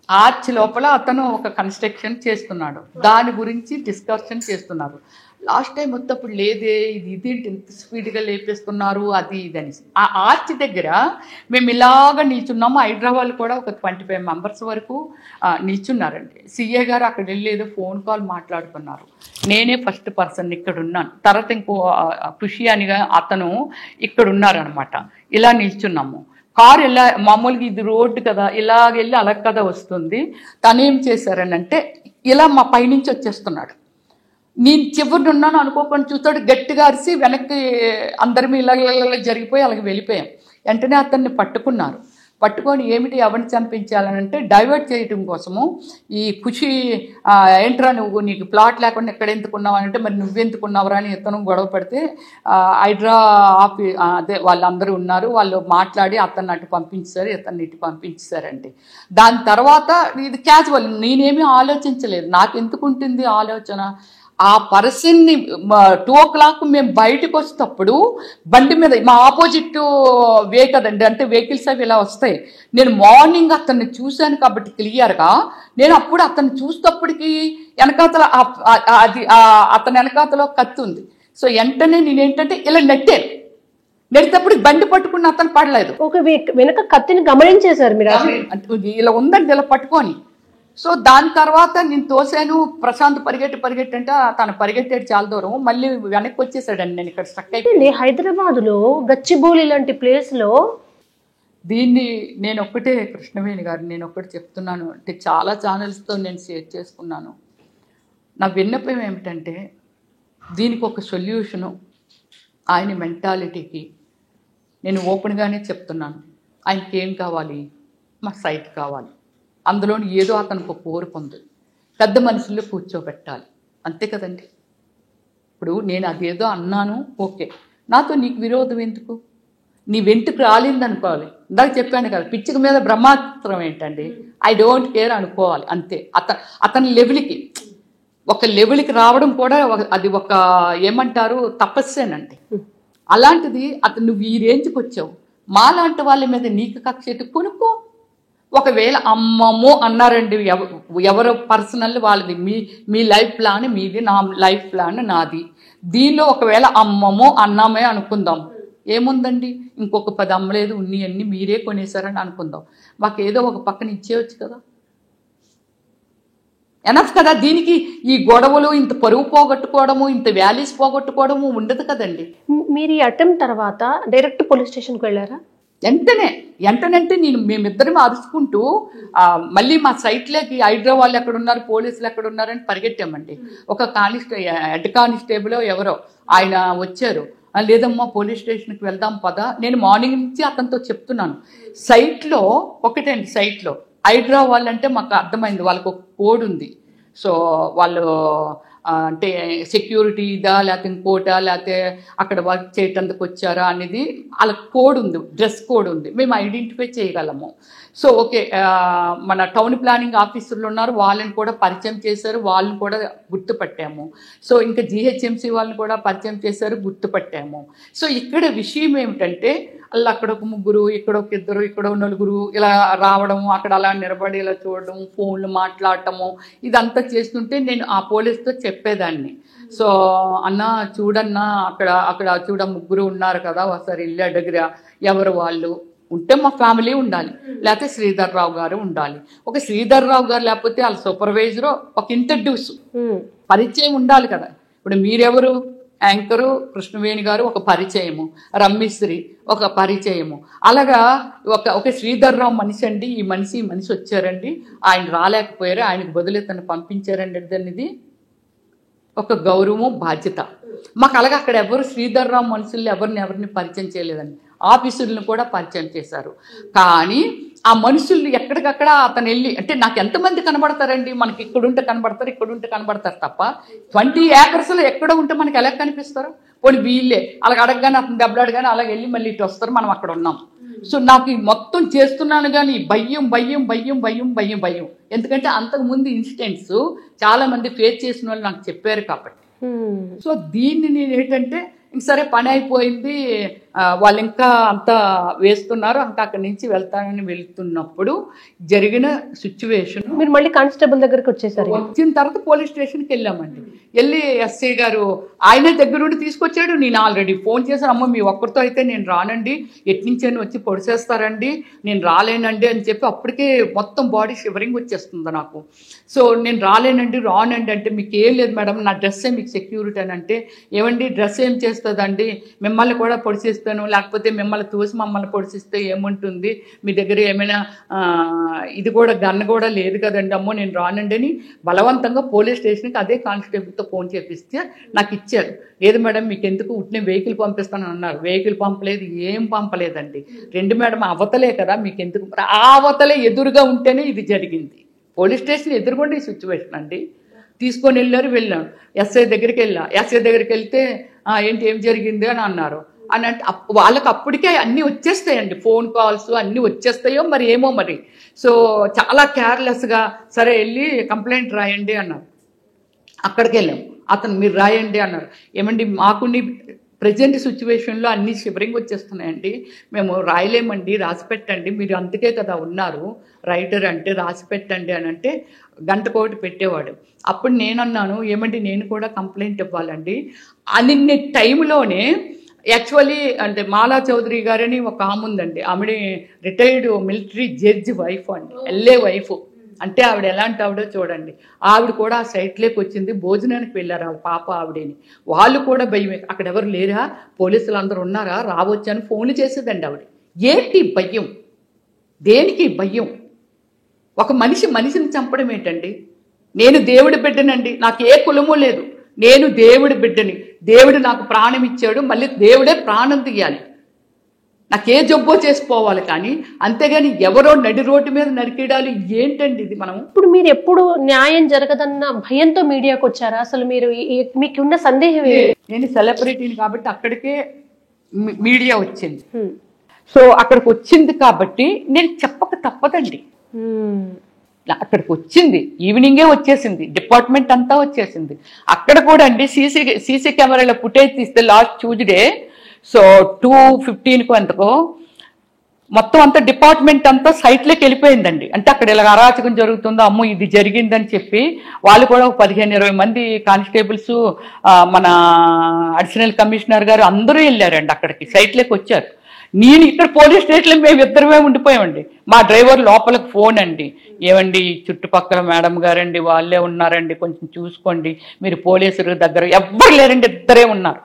ఆర్చ్ లోపల అతను ఒక కన్స్ట్రక్షన్ చేస్తున్నాడు, దాని గురించి డిస్కషన్ చేస్తున్నారు. లాస్ట్ టైం మొత్తప్పుడు లేదే, ఇది ఇంత స్పీడ్గా లేపేస్తున్నారు అది ఇది అనేసి. ఆ ఆర్చ్ దగ్గర మేము ఇలాగ నిల్చున్నాము. హైదరాబాద్ కూడా ఒక 25 మెంబర్స్ వరకు నిల్చున్నారండి. సీఏ గారు అక్కడ వెళ్ళి ఏదో ఫోన్ కాల్ మాట్లాడుతున్నారు. నేనే ఫస్ట్ పర్సన్ ఇక్కడ ఉన్నాను. తర్వాత ఇంకో ఖుషి అనిగా అతను ఇక్కడ ఉన్నారనమాట. ఇలా నిల్చున్నాము. కారు ఇలా మామూలుగా ఇది రోడ్డు కదా, ఇలాగెళ్ళి అలా కదా వస్తుంది. తను ఏం చేశారనంటే ఇలా మా పైనుంచి వచ్చేస్తున్నాడు. నేను చివరిని ఉన్నాను అనుకోకుండా చూస్తాడు, గట్టిగా అరిసి వెనక్కి అందరిమీ ఇలా జరిగిపోయి అలాగే వెళ్ళిపోయాం. వెంటనే అతన్ని పట్టుకున్నారు. పట్టుకొని ఏమిటి ఎవరిని చంపించాలనంటే డైవర్ట్ చేయడం కోసము ఈ ఖుషి ఏంట్రా నువ్వు, నీకు ప్లాట్ లేకుండా ఎక్కడ ఎందుకున్నావు అంటే, మరి నువ్వెందుకున్నావురా అని ఇతను గొడవ పడితే హైడ్రా అదే వాళ్ళందరూ ఉన్నారు, వాళ్ళు మాట్లాడి అతన్ని అటు పంపించారు, ఇతన్ని ఇటు పంపించారండి. దాని తర్వాత ఇది క్యాజువల్, నేనేమీ ఆలోచించలేదు, నాకు ఎందుకు ఉంటుంది ఆలోచన. ఆ పర్సన్ని 2 o'clock మేము బయటకు వచ్చేటప్పుడు బండి మీద మా ఆపోజిట్ వే కదండి, అంటే వెహికల్స్ అవి ఇలా వస్తాయి. నేను మార్నింగ్ అతన్ని చూశాను కాబట్టి క్లియర్గా, నేను అప్పుడు అతన్ని చూసేటప్పటికి వెనకాతల అది అతని వెనకాతలో కత్తి ఉంది. సో వెంటనే నేనేంటంటే ఇలా నెట్టేటప్పుడు బండి పట్టుకుని అతను పడలేదు. ఒక వెనక కత్తిని గమనించేశారు మీరు? ఇలా ఉందండి ఇలా పట్టుకొని. సో దాని తర్వాత నేను తోసాను. ప్రశాంత్ పరిగెట్టి అంటే తను పరిగెట్టాడు చాలా దూరం, మళ్ళీ వెనక్కి వచ్చేసాడండి. నేను ఇక్కడ స్టక్ అయిపోయింది. హైదరాబాద్ లో గచ్చిబౌలి లాంటి ప్లేస్ లో దీన్ని నేను ఒక్కటే కృష్ణవేణి గారు, నేను ఒక్కటి చెప్తున్నాను, అంటే చాలా ఛానల్స్తో నేను షేర్ చేసుకున్నాను. నా విన్నపం ఏమిటంటే దీనికి ఒక సొల్యూషను ఆయన మెంటాలిటీకి నేను ఓపెన్గానే చెప్తున్నాను. ఆయనకి ఏం కావాలి, మా సైట్ కావాలి, అందులోని ఏదో అతనికి ఒక కోరిక ఉంది, పెద్ద మనుషుల్లో కూర్చోబెట్టాలి, అంతే కదండి. ఇప్పుడు నేను అదేదో అన్నాను, ఓకే, నాతో నీకు విరోధం ఎందుకు, నీ వెంటుకు రాలిందనుకోవాలి. ఇందాక చెప్పాను కదా, పిచ్చిక మీద బ్రహ్మాస్త్రం ఏంటండి, ఐ డోంట్ కేర్ అనుకోవాలి అంతే. అతని లెవెల్కి ఒక లెవెల్కి రావడం కూడా అది ఒక ఏమంటారు తపస్సేనండి. అలాంటిది అతను నువ్వు ఈ రేంజ్కి వచ్చావు, మాలాంటి వాళ్ళ మీద నీకు కక్ష కొనుక్కో. ఒకవేళ అమ్మమ్మో అన్నారండి, ఎవరు పర్సనల్ వాళ్ళది, మీ లైఫ్ ప్లాన్ మీది, నా లైఫ్ ప్లాన్ నాది. దీనిలో ఒకవేళ అమ్మమ్మో అన్నామే అనుకుందాం, ఏముందండి, ఇంకొక 10 అమ్మలేదు, అన్నీ మీరే కొనేసారని అనుకుందాం. మాకేదో ఒక పక్కన ఇచ్చేయచ్చు కదా. ఎనఫ్ కదా. దీనికి ఈ గొడవలు, ఇంత పరువు పోగొట్టుకోవడము, ఇంత వ్యాలీస్ పోగొట్టుకోవడము ఉండదు కదండి. మీరు ఈ అటెంప్ట్ తర్వాత డైరెక్ట్ పోలీస్ స్టేషన్కి వెళ్ళారా? వెంటనే అంటే మేమిద్దరం అరుచుకుంటూ మళ్ళీ మా సైట్లోకి హైదరాబాద్ వాళ్ళు ఎక్కడ ఉన్నారు, పోలీసులు ఎక్కడ ఉన్నారని పరిగెట్టామండి. ఒక హెడ్ కానిస్టేబుల్ ఎవరో ఆయన వచ్చారు. లేదమ్మా పోలీస్ స్టేషన్కి వెళ్దాం పదా. నేను మార్నింగ్ నుంచి అతనితో చెప్తున్నాను. సైట్లో ఒకటండి, సైట్లో హైదరాబాద్ వాళ్ళు అంటే మాకు అర్థమైంది, వాళ్ళకు ఒక కోడ్ ఉంది. సో వాళ్ళు అంటే సెక్యూరిటీ ఇదా లేకపోతే ఇంకోటా లేకపోతే అక్కడ వర్క్ చేయటానికి వచ్చారా అనేది వాళ్ళ కోడ్ ఉంది, డ్రెస్ కోడ్ ఉంది, మేము ఐడెంటిఫై చేయగలము. సో ఓకే, మన టౌన్ ప్లానింగ్ ఆఫీసర్లు ఉన్నారు, వాళ్ళని కూడా పరిచయం చేశారు, వాళ్ళని కూడా గుర్తుపట్టాము. సో ఇంకా జిహెచ్ఎంసీ వాళ్ళని కూడా పరిచయం చేశారు, గుర్తుపట్టాము. సో ఇక్కడ విషయం ఏమిటంటే అలా అక్కడ ఒక ముగ్గురు, ఇక్కడ ఒక ఇద్దరు, ఇక్కడ నలుగురు ఇలా రావడము, అక్కడ అలా నిలబడి ఇలా చూడడం, ఫోన్లు మాట్లాడటము, ఇదంతా చేస్తుంటే నేను ఆ పోలీస్తో చెప్పేదాన్ని. సో అన్న చూడన్నా అక్కడ చూడ ముగ్గురు ఉన్నారు కదా, ఒకసారి ఇల్లు అడిగిరా, ఎవరు వాళ్ళు ఉంటే మా ఫ్యామిలీ ఉండాలి, లేకపోతే శ్రీధర్ రావు గారు ఉండాలి. ఒక శ్రీధర్ రావు గారు లేకపోతే వాళ్ళ సూపర్వైజరు ఒక ఇంట్రడ్యూస్ పరిచయం ఉండాలి కదా. ఇప్పుడు మీరెవరు, యాంకరు కృష్ణవేణి గారు ఒక పరిచయము, రమ్మిశ్రీ ఒక పరిచయము, అలాగా ఒక శ్రీధర్ రావు మనిషి అండి, ఈ మనిషి వచ్చారండి, ఆయన రాలేకపోయారు, ఆయనకు బదులు తను పంపించారండి అనేది ఒక గౌరవం, బాధ్యత మాకు. అలాగే అక్కడ ఎవరు శ్రీధర్ రావు మనుషుల్ని ఎవరిని పరిచయం చేయలేదండి, ఆఫీసులను కూడా పరిచయం చేశారు. కానీ ఆ మనుషుల్ని ఎక్కడికక్కడ అతను వెళ్ళి, అంటే నాకు ఎంతమంది కనబడతారండి, మనకి ఇక్కడుంటే కనబడతారు తప్ప 20 ఏకర్స్లో ఎక్కడ ఉంటే మనకి ఎలా కనిపిస్తారు? పోనీ వీళ్ళే అలాగ అడగగానే అతను దెబ్బలాడగానే అలాగ వెళ్ళి మళ్ళీ ఇటు వస్తారు, మనం అక్కడ ఉన్నాం. సో నాకు ఈ మొత్తం చేస్తున్నాను కానీ భయం. ఎందుకంటే అంతకుముందు ఇన్సిడెంట్స్ చాలా మంది ఫేస్ చేసిన వాళ్ళు నాకు చెప్పారు కాబట్టి. సో దీన్ని నేను ఏంటంటే సరే పని అయిపోయింది, వాళ్ళు ఇంకా అంతా వేస్తున్నారు, ఇంకా అక్కడి నుంచి వెళ్తున్నప్పుడు జరిగిన సిచ్యువేషన్. మీరు మళ్ళీ కానిస్టేబుల్ దగ్గరికి వచ్చేసారు. వచ్చిన తర్వాత పోలీస్ స్టేషన్కి వెళ్ళామండి. వెళ్ళి ఎస్ఐ గారు ఆయనే దగ్గరుండి తీసుకొచ్చాడు. నేను ఆల్రెడీ ఫోన్ చేశాను, అమ్మ మీ ఒక్కరితో అయితే నేను రానండి, ఎట్నుంచని వచ్చి పొడిచేస్తారండి, నేను రాలేనండి అని చెప్పి అప్పటికే మొత్తం బాడీ షివరింగ్ వచ్చేస్తుంది నాకు. సో నేను రాలేనండి అంటే మీకు ఏం లేదు మేడం, నా డ్రెస్సే మీకు సెక్యూరిటీ అని అంటే, ఏమండి డ్రెస్ ఏం చేస్తుందండి, మిమ్మల్ని కూడా పొడిచేస్తాను, లేకపోతే మిమ్మల్ని తోసి మమ్మల్ని పొడిచిస్తే ఏముంటుంది, మీ దగ్గర ఏమైనా ఇది కూడా గన్ కూడా లేదు కదండి, అమ్మో నేను రానండి అని బలవంతంగా పోలీస్ స్టేషన్కి అదే కానిస్టేబుల్తో ఫోన్ చేపిస్తే నాకు ఇచ్చారు. లేదు మేడం మీకు ఎందుకు ఉట్టిన వెహికల్ పంపిస్తాను అన్నారు. వెహికల్ పంపలేదు, ఏం పంపలేదండి. 2 మేడం అవతలే కదా, మీకు ఎందుకు, ఆ అవతలే ఎదురుగా ఉంటేనే ఇది జరిగింది. పోలీస్ స్టేషన్ ఎదురుకుండా ఈ సిచ్యువేషన్ అండి. తీసుకొని వెళ్ళాను ఎస్ఐ దగ్గరికి వెళ్తే ఏంటి ఏం జరిగింది అని అన్నారు. అని అంటే వాళ్ళకి అప్పటికే అన్నీ వచ్చేస్తాయండి, ఫోన్ కాల్స్ అన్నీ వచ్చేస్తాయో మరి ఏమో మరి. సో చాలా కేర్లెస్గా సరే వెళ్ళి కంప్లైంట్ రాయండి అన్నారు. అక్కడికి వెళ్ళాం, అతను మీరు రాయండి అన్నారు. ఏమండి మాకుండి ప్రజెంట్ సిచ్యువేషన్లో అన్ని షివరింగ్ వచ్చేస్తున్నాయండి, మేము రాయలేమండి, రాసి పెట్టండి, మీరు అందుకే కదా ఉన్నారు రైటర్ అంటే, రాసి పెట్టండి అని అంటే గంటకోటి పెట్టేవాడు. అప్పుడు నేనన్నాను, ఏమండి నేను కూడా కంప్లైంట్ ఇవ్వాలండి అన్ని టైంలోనే. యాక్చువల్లీ అంటే మాలా చౌదరి గారని ఒక ఆమె ఉందండి, ఆమె రిటైర్డ్ మిలిటరీ జడ్జి వైఫ్ అండి, ఎల్ఏ వైఫ్. అంటే ఆవిడ ఎలాంటి ఆవిడో చూడండి. ఆవిడ కూడా ఆ సైట్లోకి వచ్చింది, భోజనానికి వెళ్ళారు ఆ పాప ఆవిడని. వాళ్ళు కూడా భయమే, అక్కడ ఎవరు లేరా, పోలీసులు అందరూ ఉన్నారా, రావచ్చు అని ఫోన్లు చేసేదండి ఆవిడ. ఏంటి భయం, దేనికి భయం? ఒక మనిషిని చంపడం ఏంటండి? నేను దేవుడి బిడ్డనండి, నాకు ఏ కులమూ లేదు, నేను దేవుడి బిడ్డని, దేవుడు నాకు ప్రాణం ఇచ్చాడు, మళ్ళీ దేవుడే ప్రాణం తీయాలి, నాకే జబ్బో చేసిపోవాలి. కానీ అంతేగాని ఎవరో నడి రోడ్డు మీద నరికేయడాలు ఏంటండి ఇది? మనం ఇప్పుడు మీరు ఎప్పుడు న్యాయం జరగదన్న భయంతో మీడియాకు వచ్చారా? అసలు మీరు మీకున్న సందేహం? నేను సెలబ్రిటీని కాబట్టి అక్కడికే మీడియా వచ్చింది. సో అక్కడికి వచ్చింది కాబట్టి నేను చెప్పక తప్పదండి. అక్కడికి వచ్చింది, ఈవినింగే వచ్చేసింది, డిపార్ట్మెంట్ అంతా వచ్చేసింది. అక్కడ కూడా అండి సీసీ కెమెరాల ఫుటేజ్ తీస్తే లాస్ట్ ట్యూస్డే, సో 2:15 ఎంతకో మొత్తం అంతా డిపార్ట్మెంట్ అంతా సైట్లోకి వెళ్ళిపోయిందండి. అంటే అక్కడ ఇలా అరాచకం జరుగుతుందో, అమ్మో ఇది జరిగిందని చెప్పి వాళ్ళు కూడా 15-20 మంది కానిస్టేబుల్స్, మన అడిషనల్ కమిషనర్ గారు అందరూ వెళ్ళారండి అక్కడికి, సైట్లోకి వచ్చారు. నేను ఇక్కడ పోలీస్ స్టేషన్లో మేము ఇద్దరమే ఉండిపోయామండి. మా డ్రైవర్ లోపలికి ఫోన్ అండి, ఏమండి చుట్టుపక్కల మేడం గారండి వాళ్ళే ఉన్నారండి, కొంచెం చూసుకోండి, మీరు పోలీసుల దగ్గర ఎవ్వరు లేరండి, ఇద్దరే ఉన్నారు.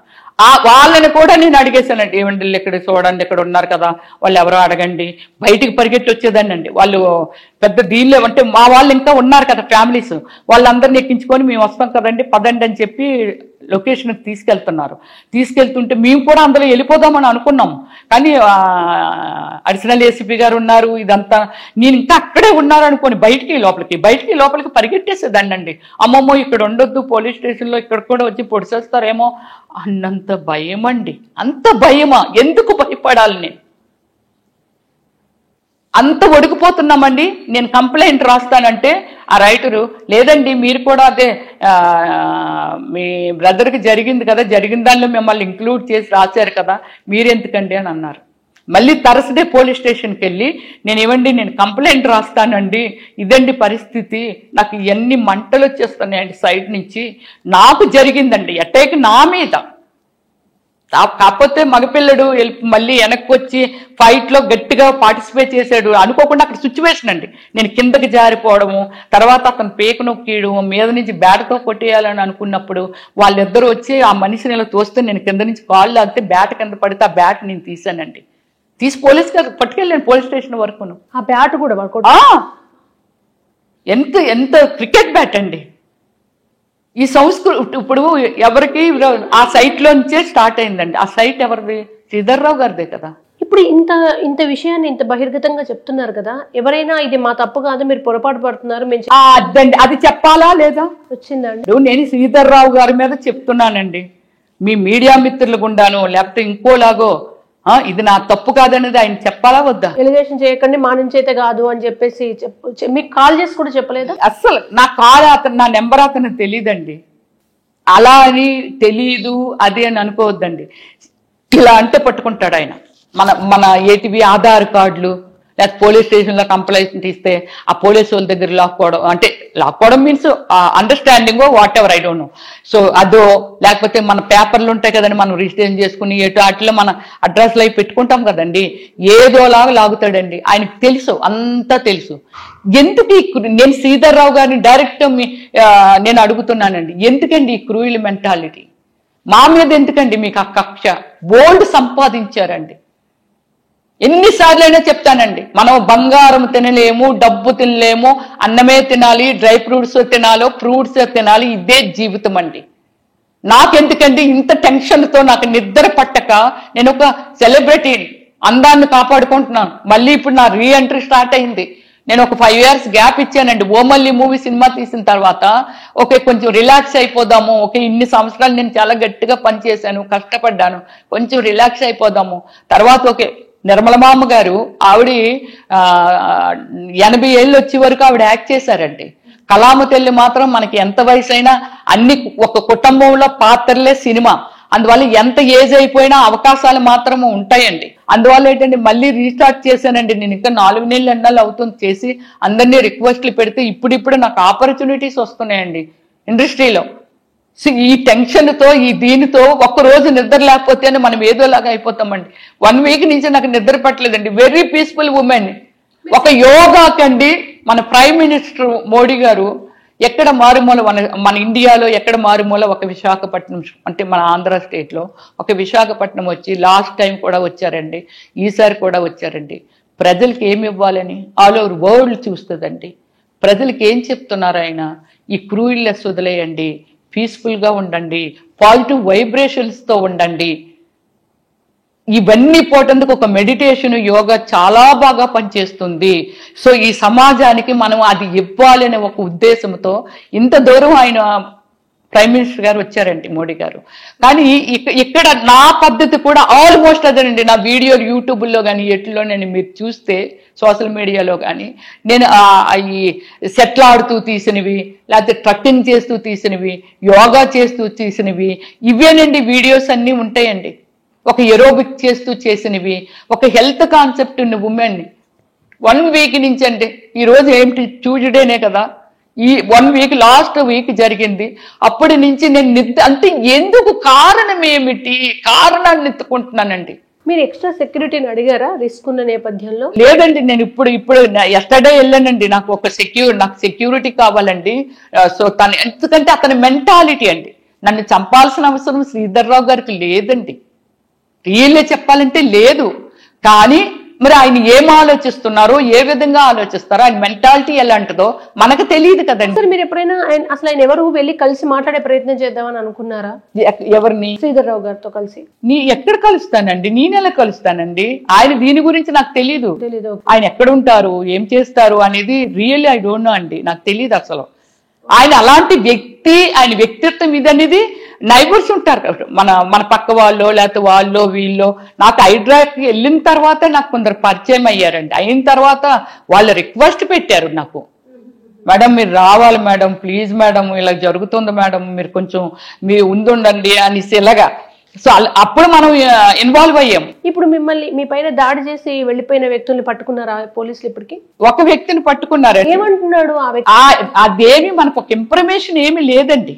వాళ్ళని కూడా నేను అడిగేశానండి, ఏమండి ఇక్కడ చూడండి ఇక్కడ ఉన్నారు కదా, వాళ్ళు ఎవరో అడగండి. బయటికి పరిగెట్టి వచ్చేదాన్ని అండి. వాళ్ళు పెద్ద దీనిలో అంటే మా వాళ్ళు ఇంకా ఉన్నారు కదా ఫ్యామిలీస్, వాళ్ళందరిని ఎక్కించుకొని మేము వస్తాం కదండి పదండి అని చెప్పి లొకేషన్కి తీసుకెళ్తుంటే మేము కూడా అందులో వెళ్ళిపోదామని అనుకున్నాం. కానీ అడిషనల్ ఏసీపీ గారు ఉన్నారు, ఇదంతా నేను ఇంకా అక్కడే ఉన్నారు అనుకోని బయటికి లోపలికి పరిగెట్టేసేదాన్ని అండి. అమ్మమ్మో ఇక్కడ ఉండొద్దు పోలీస్ స్టేషన్లో, ఇక్కడ కూడా వచ్చి పొడిచేస్తారేమో అన్నంత భయం అండి. అంత భయమా? ఎందుకు భయపడాలి? నేను అంత ఒడికిపోతున్నామండి. నేను కంప్లైంట్ రాస్తానంటే ఆ రైటరు, లేదండి మీరు కూడా అదే మీ బ్రదర్కి జరిగింది కదా, జరిగిన దానిలో మిమ్మల్ని ఇంక్లూడ్ చేసి రాశారు కదా, మీరెందుకండి అని అన్నారు. మళ్ళీ థర్స్డే పోలీస్ స్టేషన్కి వెళ్ళి నేను కంప్లైంట్ రాస్తానండి, ఇదండి పరిస్థితి, నాకు ఎన్ని మంటలు వచ్చేస్తున్నాయండి సైడ్ నుంచి, నాకు జరిగిందండి అటాక్ నా మీద. కాకపోతే మగపిల్లడు మళ్ళీ వెనక్కి వచ్చి ఫైట్లో గట్టిగా పార్టిసిపేట్ చేశాడు. అనుకోకుండా అక్కడ సిచ్యువేషన్ అండి, నేను కిందకి జారిపోవడము, తర్వాత అతను పేకు నొక్కియడము, మీద నుంచి బ్యాట్తో కొట్టేయాలని అనుకున్నప్పుడు వాళ్ళిద్దరూ వచ్చి ఆ మనిషిని ఇలా తోస్తే నేను కింద నుంచి కాళ్ళు లాగితే బ్యాట్ కింద పడితే ఆ బ్యాట్ నేను తీసానండి. తీసి పోలీస్ గారు పట్టుకెళ్ళాను పోలీస్ స్టేషన్ వరకును. ఆ బ్యాట్ కూడా ఎంత క్రికెట్ బ్యాట్ అండి. ఈ సంస్కృతి ఇప్పుడు ఎవరికి ఆ సైట్లోంచే స్టార్ట్ అయిందండి. ఆ సైట్ ఎవరిది? శ్రీధర్రావు గారిదే కదా. ఇప్పుడు ఇంత విషయాన్ని ఇంత బహిర్గతంగా చెప్తున్నారు కదా, ఎవరైనా ఇది మా తప్పు కాదు మీరు పొరపాటు పడుతున్నారు అదండి, అది చెప్పాలా లేదా? వచ్చిందండి. నేను శ్రీధర్రావు గారి మీద చెప్తున్నానండి, మీ మీడియా మిత్రులు గుండాను లేకపోతే ఇంకోలాగో ఇది నా తప్పు కాదనేది ఆయన చెప్పాలా వద్దా? ఎలిగేషన్ చేయకండి, మా నుంచి అయితే కాదు అని చెప్పేసి మీకు కాల్ చేసి కూడా చెప్పలేదా? అస్సలు నా కాల్ నా నెంబర్ అతను తెలియదండి. అలా అని తెలీదు అది అని అనుకోవద్దండి. ఇలా అంటే పట్టుకుంటాడు ఆయన. మన ఏటీవీ ఆధార్ కార్డులు లేకపోతే పోలీస్ స్టేషన్లో కంప్లైంట్ ఇస్తే ఆ పోలీసు వాళ్ళ దగ్గర లాక్కోవడం means understanding whatever, I don't know. So అదో లేకపోతే మన పేపర్లు ఉంటాయి కదండి, మనం రిజిస్ట్రేషన్ చేసుకుని వాటిలో మన అడ్రస్లు అవి పెట్టుకుంటాం కదండి, ఏదోలాగా లాగుతాడండి. ఆయనకు తెలుసు, అంతా తెలుసు. ఎందుకు నేను శ్రీధర్రావు గారిని డైరెక్ట్ నేను అడుగుతున్నానండి, ఎందుకండి ఈ క్రూయల్ మెంటాలిటీ మా మీద? ఎందుకండి మీకు ఆ కక్ష? బోల్డ్ సంపాదించారండి. ఎన్నిసార్లు అయినా చెప్తానండి, మనం బంగారం తినలేము, డబ్బు తినలేము, అన్నమే తినాలి, డ్రై ఫ్రూట్స్ తినాలో ఫ్రూట్స్ తినాలి, ఇదే జీవితం అండి. నాకెందుకండి ఇంత టెన్షన్తో నాకు నిద్ర పట్టక నేను ఒక సెలబ్రిటీని, అందాన్ని కాపాడుకుంటున్నాను. మళ్ళీ ఇప్పుడు నా రీఎంట్రీ స్టార్ట్ అయింది. నేను ఒక 5 years గ్యాప్ ఇచ్చానండి. ఓమల్లి మూవీ సినిమా తీసిన తర్వాత కొంచెం రిలాక్స్ అయిపోదాము, ఇన్ని సంవత్సరాలు నేను చాలా గట్టిగా పనిచేశాను, కష్టపడ్డాను, కొంచెం రిలాక్స్ అయిపోదాము. తర్వాత నిర్మలమామ గారు ఆవిడ 80 ఏళ్ళు వచ్చే వరకు ఆవిడ యాక్ట్ చేశారండి. కళామ తల్లి మాత్రం మనకి ఎంత వయసు అయినా అన్ని ఒక కుటుంబంలో పాత్రలే సినిమా. అందువల్ల ఎంత ఏజ్ అయిపోయినా అవకాశాలు మాత్రం ఉంటాయండి. అందువల్ల ఏంటంటే మళ్ళీ రీస్టార్ట్ చేశానండి. నేను ఇంకా 4 నెలలు అవుతుంది చేసి అందరినీ రిక్వెస్ట్లు పెడితే ఇప్పుడిప్పుడు నాకు ఆపర్చునిటీస్ వస్తున్నాయండి ఇండస్ట్రీలో. ఈ టెన్షన్తో దీనితో ఒక్కరోజు నిద్ర లేకపోతేనే మనం ఏదోలాగా అయిపోతామండి. 1 week నుంచి నాకు నిద్ర పట్టలేదండి. Very peaceful women. ఒక యోగాకండి మన ప్రైమ్ మినిస్టర్ మోడీ గారు ఎక్కడ మారుమూల మన ఇండియాలో ఎక్కడ మారుమూల ఒక విశాఖపట్నం అంటే మన ఆంధ్ర స్టేట్లో ఒక విశాఖపట్నం వచ్చి లాస్ట్ టైం కూడా వచ్చారండి, ఈసారి కూడా వచ్చారండి. ప్రజలకి ఏమి ఇవ్వాలని ఆల్ ఓవర్ వరల్డ్ చూస్తుందండి. ప్రజలకి ఏం చెప్తున్నారు ఆయన? ఈ క్రూయిల్లెస్ వదిలేయండి, పీస్ఫుల్గా ఉండండి, పాజిటివ్ వైబ్రేషన్స్తో ఉండండి. ఇవన్నీ పోటందుకు ఒక మెడిటేషన్, యోగా చాలా బాగా పనిచేస్తుంది. సో ఈ సమాజానికి మనం అది ఇవ్వాలనే ఒక ఉద్దేశంతో ఇంత దూరం ఆయన ప్రైమ్ మినిస్టర్ గారు వచ్చారండి, మోడీ గారు. కానీ ఇక్కడ నా పద్ధతి కూడా ఆల్మోస్ట్ అదేనండి. నా వీడియోలు యూట్యూబ్లో కానీ ఎట్లో మీరు చూస్తే సోషల్ మీడియాలో కానీ నేను ఈ సెట్లు ఆడుతూ తీసినవి, లేకపోతే ట్రక్కింగ్ చేస్తూ తీసినవి, యోగా చేస్తూ తీసినవి, ఇవేనండి వీడియోస్ అన్నీ ఉంటాయండి. ఒక ఎరోబిక్ చేస్తూ చేసినవి, ఒక హెల్త్ కాన్సెప్ట్ ఉన్న ఉమెన్ని 1 week నుంచి అండి. ఈరోజు ఏంటి ట్యూస్డేనే కదా, ఈ 1 week లాస్ట్ వీక్ జరిగింది. అప్పటి నుంచి నేను అంటే ఎందుకు, కారణం ఏమిటి, కారణాన్ని ఎత్తుకుంటున్నానండి. మీరు ఎక్స్ట్రా సెక్యూరిటీని అడిగారా రిస్క్ ఉన్న నేపథ్యంలో? లేదండి, నేను ఇప్పుడు ఎస్టర్డే వెళ్ళానండి. నాకు సెక్యూరిటీ కావాలండి. సో ఎందుకంటే అతని మెంటాలిటీ అండి, నన్ను చంపాల్సిన అవసరం శ్రీధర్రావు గారికి లేదండి. రియల్లే చెప్పాలంటే లేదు. కానీ మరి ఆయన ఏం ఆలోచిస్తున్నారో, ఏ విధంగా ఆలోచిస్తారో, ఆయన మెంటాలిటీ ఎలాంటిదో మనకు తెలియదు కదండి. సార్ మీరు ఎప్పుడైనా అసలు ఆయన ఎవరు వెళ్ళి కలిసి మాట్లాడే ప్రయత్నం చేద్దామని అనుకున్నారా? ఎవరిని? శ్రీధర్రావు గారితో కలిసి. ఎక్కడ కలుస్తానండి, నేనెలా కలుస్తానండి? ఆయన దీని గురించి నాకు తెలీదు. తెలీదు. ఆయన ఎక్కడ ఉంటారు, ఏం చేస్తారు అనేది రియల్లీ ఐ డోంట్ నో అండి, నాకు తెలియదు అసలు. ఆయన అలాంటి వ్యక్తి, ఆయన వ్యక్తిత్వం ఇది అనేది నైబర్స్ ఉంటారు కదా, మన పక్క వాళ్ళు, లేకపోతే వాళ్ళు వీళ్ళు. నాకు హైడ్రాకి వెళ్ళిన తర్వాత నాకు కొందరు పరిచయం అయ్యారండి. అయిన తర్వాత వాళ్ళు రిక్వెస్ట్ పెట్టారు నాకు, మేడం మీరు రావాలి మేడం, ప్లీజ్ మేడం ఇలా జరుగుతుంది మేడం, మీరు కొంచెం మీరు ఉండండి అనేసి ఇలాగా. సో అప్పుడు మనం ఇన్వాల్వ్ అయ్యాం. ఇప్పుడు మిమ్మల్ని మీ పైన దాడి చేసి వెళ్ళిపోయిన వ్యక్తుల్ని పట్టుకున్నారా పోలీసులు? ఇప్పటికి ఒక వ్యక్తిని పట్టుకున్నారు. ఏమంటున్నాడు ఆ వ్యక్తి? అదేమి మనకు ఒక ఇన్ఫర్మేషన్ ఏమి లేదండి,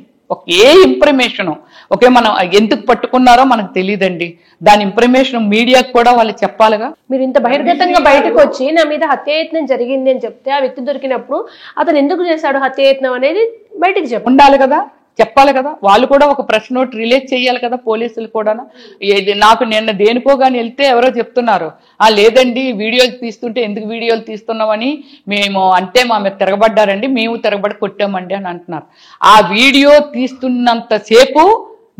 ఏ ఇన్ఫర్మేషన్ ఓకే, మనం ఎందుకు పట్టుకున్నారో మనకు తెలియదండి. దాని ఇన్ఫర్మేషన్ మీడియాకు కూడా వాళ్ళు చెప్పాలిగా. మీరు ఇంత బహిర్గతంగా బయటకు వచ్చి నా మీద హత్యాయత్నం జరిగింది అని చెప్తే, ఆ వ్యక్తి దొరికినప్పుడు అతను ఎందుకు చేశాడు హత్యాయత్నం అనేది బయటకు ఉండాలి కదా, చెప్పాలి కదా. వాళ్ళు కూడా ఒక ప్రెస్ నోట్ రిలీజ్ చేయాలి కదా, పోలీసులు కూడా. నాకు నిన్న దేనికో కానీ వెళ్తే ఎవరో చెప్తున్నారు, లేదండి వీడియోలు తీస్తుంటే ఎందుకు వీడియోలు తీస్తున్నామని మేము అంటే మా మీద తిరగబడ్డారండి, మేము తిరగబడి కొట్టామండి అని అంటున్నారు. ఆ వీడియో తీస్తున్నంతసేపు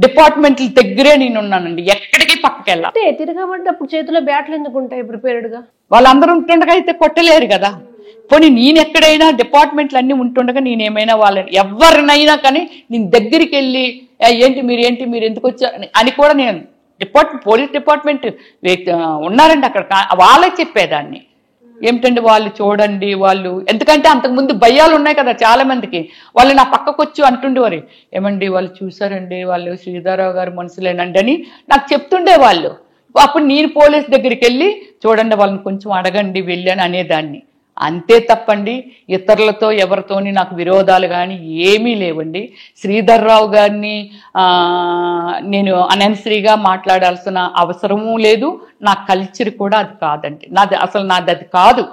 డిపార్ట్మెంట్ల దగ్గరే నేను ఉన్నానండి, ఎక్కడికి పక్కకి వెళ్ళాలి. తిరగబడ్డప్పుడు చేతిలో బ్యాట్లు ఎందుకు ఉంటాయి ప్రిపేర్డ్ గా? వాళ్ళందరూ ఉంటుండగా అయితే కొట్టలేరు కదా. పోనీ నేను ఎక్కడైనా డిపార్ట్మెంట్లు అన్ని ఉంటుండగా నేనేమైనా వాళ్ళని ఎవరినైనా కానీ నేను దగ్గరికి వెళ్ళి ఏంటి మీరు ఎందుకు వచ్చారు అని కూడా నేను పోలీస్ డిపార్ట్మెంట్ ఉన్నారండి అక్కడ, వాళ్ళకి చెప్పేదాన్ని ఏమిటండి వాళ్ళు చూడండి వాళ్ళు, ఎందుకంటే అంతకుముందు భయాలు ఉన్నాయి కదా చాలా మందికి. వాళ్ళు నా పక్కకు వచ్చి అంటుండేవారు, ఏమండి వాళ్ళు చూసారండి, వాళ్ళు శ్రీధర్రావు గారు మనుషులేనండి అని నాకు చెప్తుండే వాళ్ళు. అప్పుడు నేను పోలీస్ దగ్గరికి వెళ్ళి చూడండి వాళ్ళని కొంచెం అడగండి వెళ్ళి అని అనేదాన్ని. అంతే తప్పండి, ఇతరులతో ఎవరితోని నాకు విరోధాలు కానీ ఏమీ లేవండి. శ్రీధర్రావు గారిని నేను అనన్సరిగా మాట్లాడాల్సిన అవసరమూ లేదు, నా కల్చర్ కూడా అది కాదండి, నాది అది కాదు.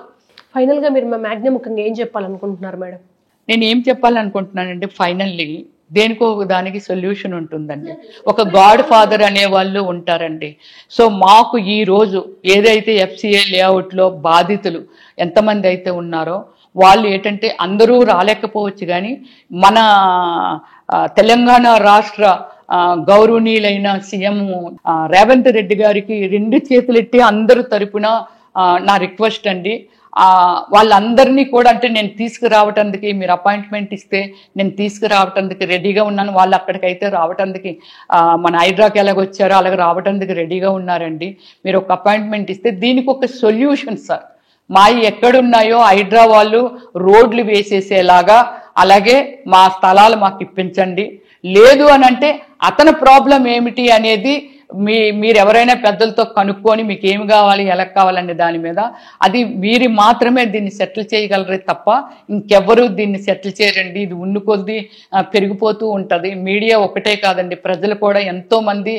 ఫైనల్ గా మీరు మా మ్యాగ్నమ్ ముఖ్యంగా ఏం చెప్పాలనుకుంటున్నారు మేడం? నేను ఏం చెప్పాలనుకుంటున్నానంటే, ఫైనల్లీ దేనికో దానికి సొల్యూషన్ ఉంటుందండి. ఒక గాడ్ ఫాదర్ అనే వాళ్ళు ఉంటారండి. సో మాకు ఈ రోజు ఏదైతే FCA లేఅవుట్లో బాధితులు ఎంతమంది అయితే ఉన్నారో వాళ్ళు ఏంటంటే అందరూ రాలేకపోవచ్చు, కానీ మన తెలంగాణ రాష్ట్ర గౌరవనీయులైన సీఎం రేవంత్ రెడ్డి గారికి 2 చేతులెట్టి అందరూ తరపున నా రిక్వెస్ట్ అండి, వాళ్ళందరినీ కూడా అంటే నేను తీసుకురావటానికి మీరు అపాయింట్మెంట్ ఇస్తే నేను తీసుకురావటానికి రెడీగా ఉన్నాను. వాళ్ళు అక్కడికైతే రావటానికి మన హైడ్రాకి ఎలాగొచ్చారో అలాగే రావటానికి రెడీగా ఉన్నారండి. మీరు ఒక అపాయింట్మెంట్ ఇస్తే దీనికి ఒక సొల్యూషన్ సార్, మావి ఎక్కడున్నాయో హైడ్రా వాళ్ళు రోడ్లు వేసేసేలాగా అలాగే మా స్థలాలు మాకు ఇప్పించండి. లేదు అని అంటే అతని ప్రాబ్లం ఏమిటి అనేది మీరు ఎవరైనా పెద్దలతో కనుక్కొని మీకు ఏమి కావాలి ఎలా కావాలనే దాని మీద అది మీరు మాత్రమే దీన్ని సెటిల్ చేయగలరే తప్ప ఇంకెవ్వరూ దీన్ని సెటిల్ చేయరండి. ఇది ఉన్న కొద్దీ పెరిగిపోతూ ఉంటుంది. మీడియా ఒకటే కాదండి, ప్రజలు కూడా ఎంతోమంది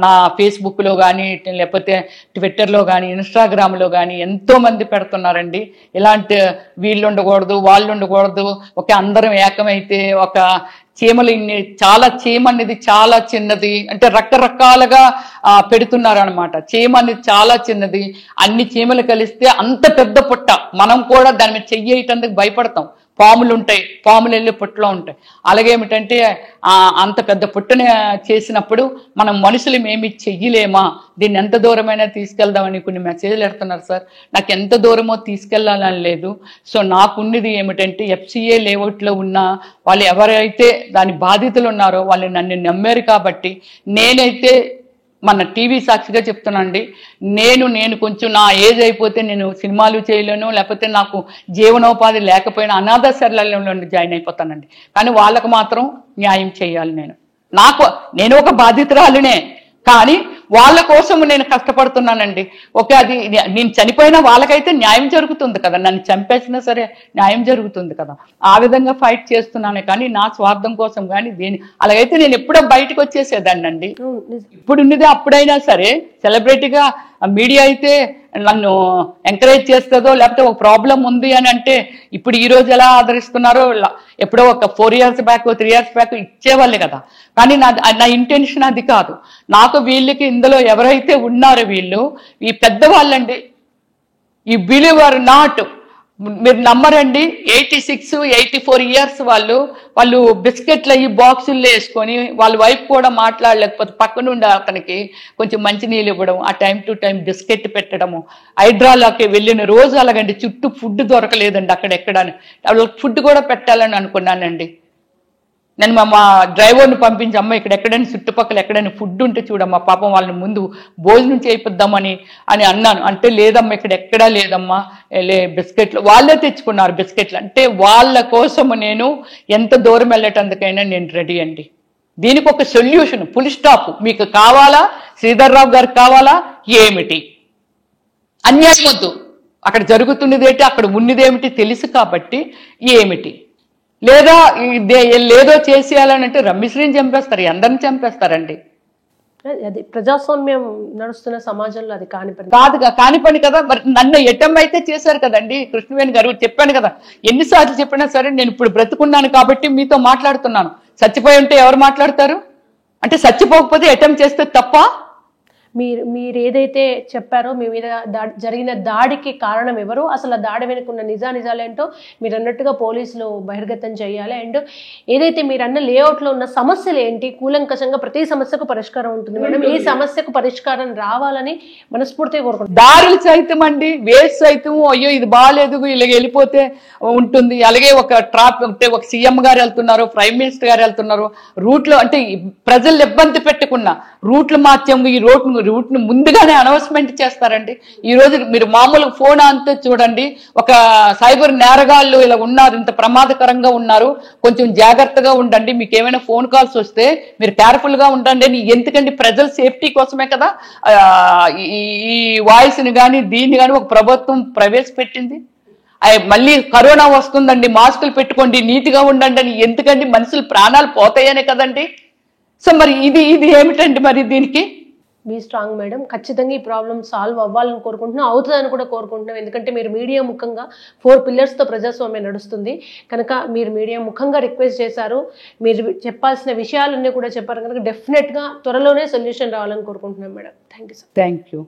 నా ఫేస్బుక్లో కానీ లేకపోతే ట్విట్టర్లో కానీ ఇన్స్టాగ్రామ్లో కానీ ఎంతోమంది పెడుతున్నారండి, ఇలాంటి వీళ్ళు ఉండకూడదు వాళ్ళు ఉండకూడదు, ఒక అందరం ఏకమైతే ఒక చీమలు చాలా చీమ అనేది చాలా చిన్నది అంటే రకరకాలుగా పెడుతున్నారు అనమాట. చీమ అనేది చాలా చిన్నది, అన్ని చీమలు కలిస్తే అంత పెద్ద పుట్ట, మనం కూడా దాని మీద చెయ్యేయటానికి భయపడతాం. పాములు ఉంటాయి, పాములు వెళ్ళి పుట్టలో ఉంటాయి. అలాగేమిటంటే అంత పెద్ద పుట్టని చేసినప్పుడు మనం మనుషులు ఏమి చెయ్యలేమా, దీన్ని ఎంత దూరమైనా తీసుకెళ్దామని కొన్ని మెసేజ్లు పెడుతున్నారు సార్. నాకు ఎంత దూరమో తీసుకెళ్లాలని లేదు. సో నాకున్నది ఏమిటంటే FCA లేఅవుట్లో ఉన్న వాళ్ళు ఎవరైతే దాని బాధితులు ఉన్నారో వాళ్ళు నన్ను నమ్మారు కాబట్టి నేనైతే మన టీవీ సాక్షిగా చెప్తున్నానండి, నేను కొంచెం నా ఏజ్ అయిపోతే నేను సినిమాలు చేయలేను, లేకపోతే నాకు జీవనోపాధి లేకపోయినా అనాథ శరణాలయంలో జాయిన్ అయిపోతానండి. కానీ వాళ్ళకు మాత్రం న్యాయం చేయాలి. నేను ఒక బాధితురాలునే, కానీ వాళ్ళ కోసం నేను కష్టపడుతున్నానండి. ఓకే, అది నేను చనిపోయినా వాళ్ళకైతే న్యాయం జరుగుతుంది కదా, నన్ను చంపేసినా సరే న్యాయం జరుగుతుంది కదా, ఆ విధంగా ఫైట్ చేస్తున్నాను. కానీ నా స్వార్థం కోసం కానీ అలాగైతే నేను ఎప్పుడో బయటకు వచ్చేసేదాన్ని అండి. ఇప్పుడు ఉన్నది అప్పుడైనా సరే సెలబ్రిటీగా మీడియా అయితే నన్ను ఎంకరేజ్ చేస్తుందో, లేకపోతే ఒక ప్రాబ్లం ఉంది అని అంటే ఇప్పుడు ఈ రోజు ఎలా ఆదరిస్తున్నారో ఎప్పుడో ఒక 4 years బ్యాక్ 3 years బ్యాక్ ఇచ్చేవాళ్ళే కదా. కానీ నా ఇంటెన్షన్ అది కాదు. నాకు వీళ్ళకి ఇందులో ఎవరైతే ఉన్నారో వీళ్ళు ఈ పెద్దవాళ్ళండి, ఈ బిలీవ్ ఆర్ నాట్, మీరు నమ్మరండి, 86-84 years వాళ్ళు బిస్కెట్లు అయ్యి బాక్సుల్లో వేసుకొని వాళ్ళ వైఫ్ కూడా మాట్లాడలేకపోతే పక్కనుండి అతనికి కొంచెం మంచినీళ్ళు ఇవ్వడం, ఆ టైం టు టైం బిస్కెట్ పెట్టడము. హైడ్రాలోకి వెళ్ళిన రోజు అలాగండి, చుట్టూ ఫుడ్ దొరకలేదండి అక్కడెక్కడ, వాళ్ళకి ఫుడ్ కూడా పెట్టాలని అనుకున్నానండి. నేను మా డ్రైవర్ని పంపించి, అమ్మ ఇక్కడ ఎక్కడైనా చుట్టుపక్కల ఎక్కడైనా ఫుడ్ ఉంటే చూడమ్మా, పాపం వాళ్ళని ముందు భోజనం చేయిద్దామని అన్నాను. అంటే లేదమ్మా ఇక్కడ ఎక్కడా లేదమ్మా, బిస్కెట్లు వాళ్ళే తెచ్చుకున్నారు బిస్కెట్లు. అంటే వాళ్ళ కోసము నేను ఎంత దూరం వెళ్ళేటందుకైనా నేను రెడీ అండి. దీనికి ఒక సొల్యూషన్, ఫుల్ స్టాప్. మీకు కావాలా, శ్రీధర్ రావు గారికి కావాలా, ఏమిటి అన్యాయం వద్దు, అక్కడ జరుగుతున్నది ఏంటి, అక్కడ ఉన్నదేమిటి తెలుసు కాబట్టి ఏమిటి, లేదా లేదో చేసేయాలని అంటే రమ్యశ్రీని చంపేస్తారు, అందరిని చంపేస్తారండి. అది ప్రజాస్వామ్యం నడుస్తున్న సమాజంలో అది కాని పని కాని పని కదా. మరి నన్ను ఎటం అయితే చేశారు కదండి కృష్ణవేణి గారు. చెప్పాను కదా, ఎన్నిసార్లు చెప్పినా సరే నేను ఇప్పుడు బ్రతుకున్నాను కాబట్టి మీతో మాట్లాడుతున్నాను. చచ్చిపోయి ఉంటే ఎవరు మాట్లాడతారు? అంటే చచ్చిపోకపోతే అటెంప్ట్ చేస్తే తప్ప? మీరు ఏదైతే చెప్పారో మీ మీద జరిగిన దాడికి కారణం ఎవరు, అసలు ఆ దాడి వెనుకున్న నిజాలేంటో మీరు అన్నట్టుగా పోలీసులు బహిర్గతం చేయాలి. అండ్ ఏదైతే మీరు అన్న లేఅవుట్లో ఉన్న సమస్యలు ఏంటి, కూలంకషంగా ప్రతి సమస్యకు పరిష్కారం ఉంటుంది మేడం. ఈ సమస్యకు పరిష్కారం రావాలని మనస్ఫూర్తిగా కోరుకుంటున్నాను. దారులు సైతం అండి, వేస్ట్ సైతం, అయ్యో ఇది బాగాలేదు ఇలా వెళ్ళిపోతే ఉంటుంది. అలాగే ఒక ట్రాఫిక్, ఒక సీఎం గారు వెళ్తున్నారు, ప్రైమ్ మినిస్టర్ గారు వెళ్తున్నారు, రూట్లో అంటే ప్రజలు ఇబ్బంది పెట్టుకున్న రూట్లు మార్చాము, ఈ రూట్ను ముందుగానే అనౌన్స్మెంట్ చేస్తారండి. ఈ రోజు మీరు మామూలు ఫోన్ అంతా చూడండి, ఒక సైబర్ నేరగాళ్ళు ఇలా ఉన్నారు, ఇంత ప్రమాదకరంగా ఉన్నారు, కొంచెం జాగ్రత్తగా ఉండండి, మీకు ఏమైనా ఫోన్ కాల్స్ వస్తే మీరు కేర్ఫుల్ గా ఉండండి. ఎందుకంటే ప్రజల సేఫ్టీ కోసమే కదా ఈ వాయిస్ ని కానీ దీన్ని కానీ ఒక ప్రభుత్వం ప్రవేశపెట్టింది. మళ్ళీ కరోనా వస్తుందండి, మాస్కులు పెట్టుకోండి, నీట్గా ఉండండి అని. ఎందుకండి మనుషులు ప్రాణాలు పోతాయనే కదండి. సో మరి ఇది ఏమిటండి మరి దీనికి? Be strong madam. ఖచ్చితంగా ఈ ప్రాబ్లం సాల్వ్ అవ్వాలని కోరుకుంటున్నాం, అవుతుందని కూడా కోరుకుంటున్నాం. ఎందుకంటే మీరు మీడియా ముఖంగా 4 పిల్లర్స్తో ప్రజాస్వామ్యం నడుస్తుంది కనుక మీరు మీడియా ముఖంగా రిక్వెస్ట్ చేశారు, మీరు చెప్పాల్సిన విషయాలన్నీ కూడా చెప్పారు కనుక డెఫినెట్గా త్వరలోనే సొల్యూషన్ రావాలని కోరుకుంటున్నాం madam. Thank you sir. Thank you.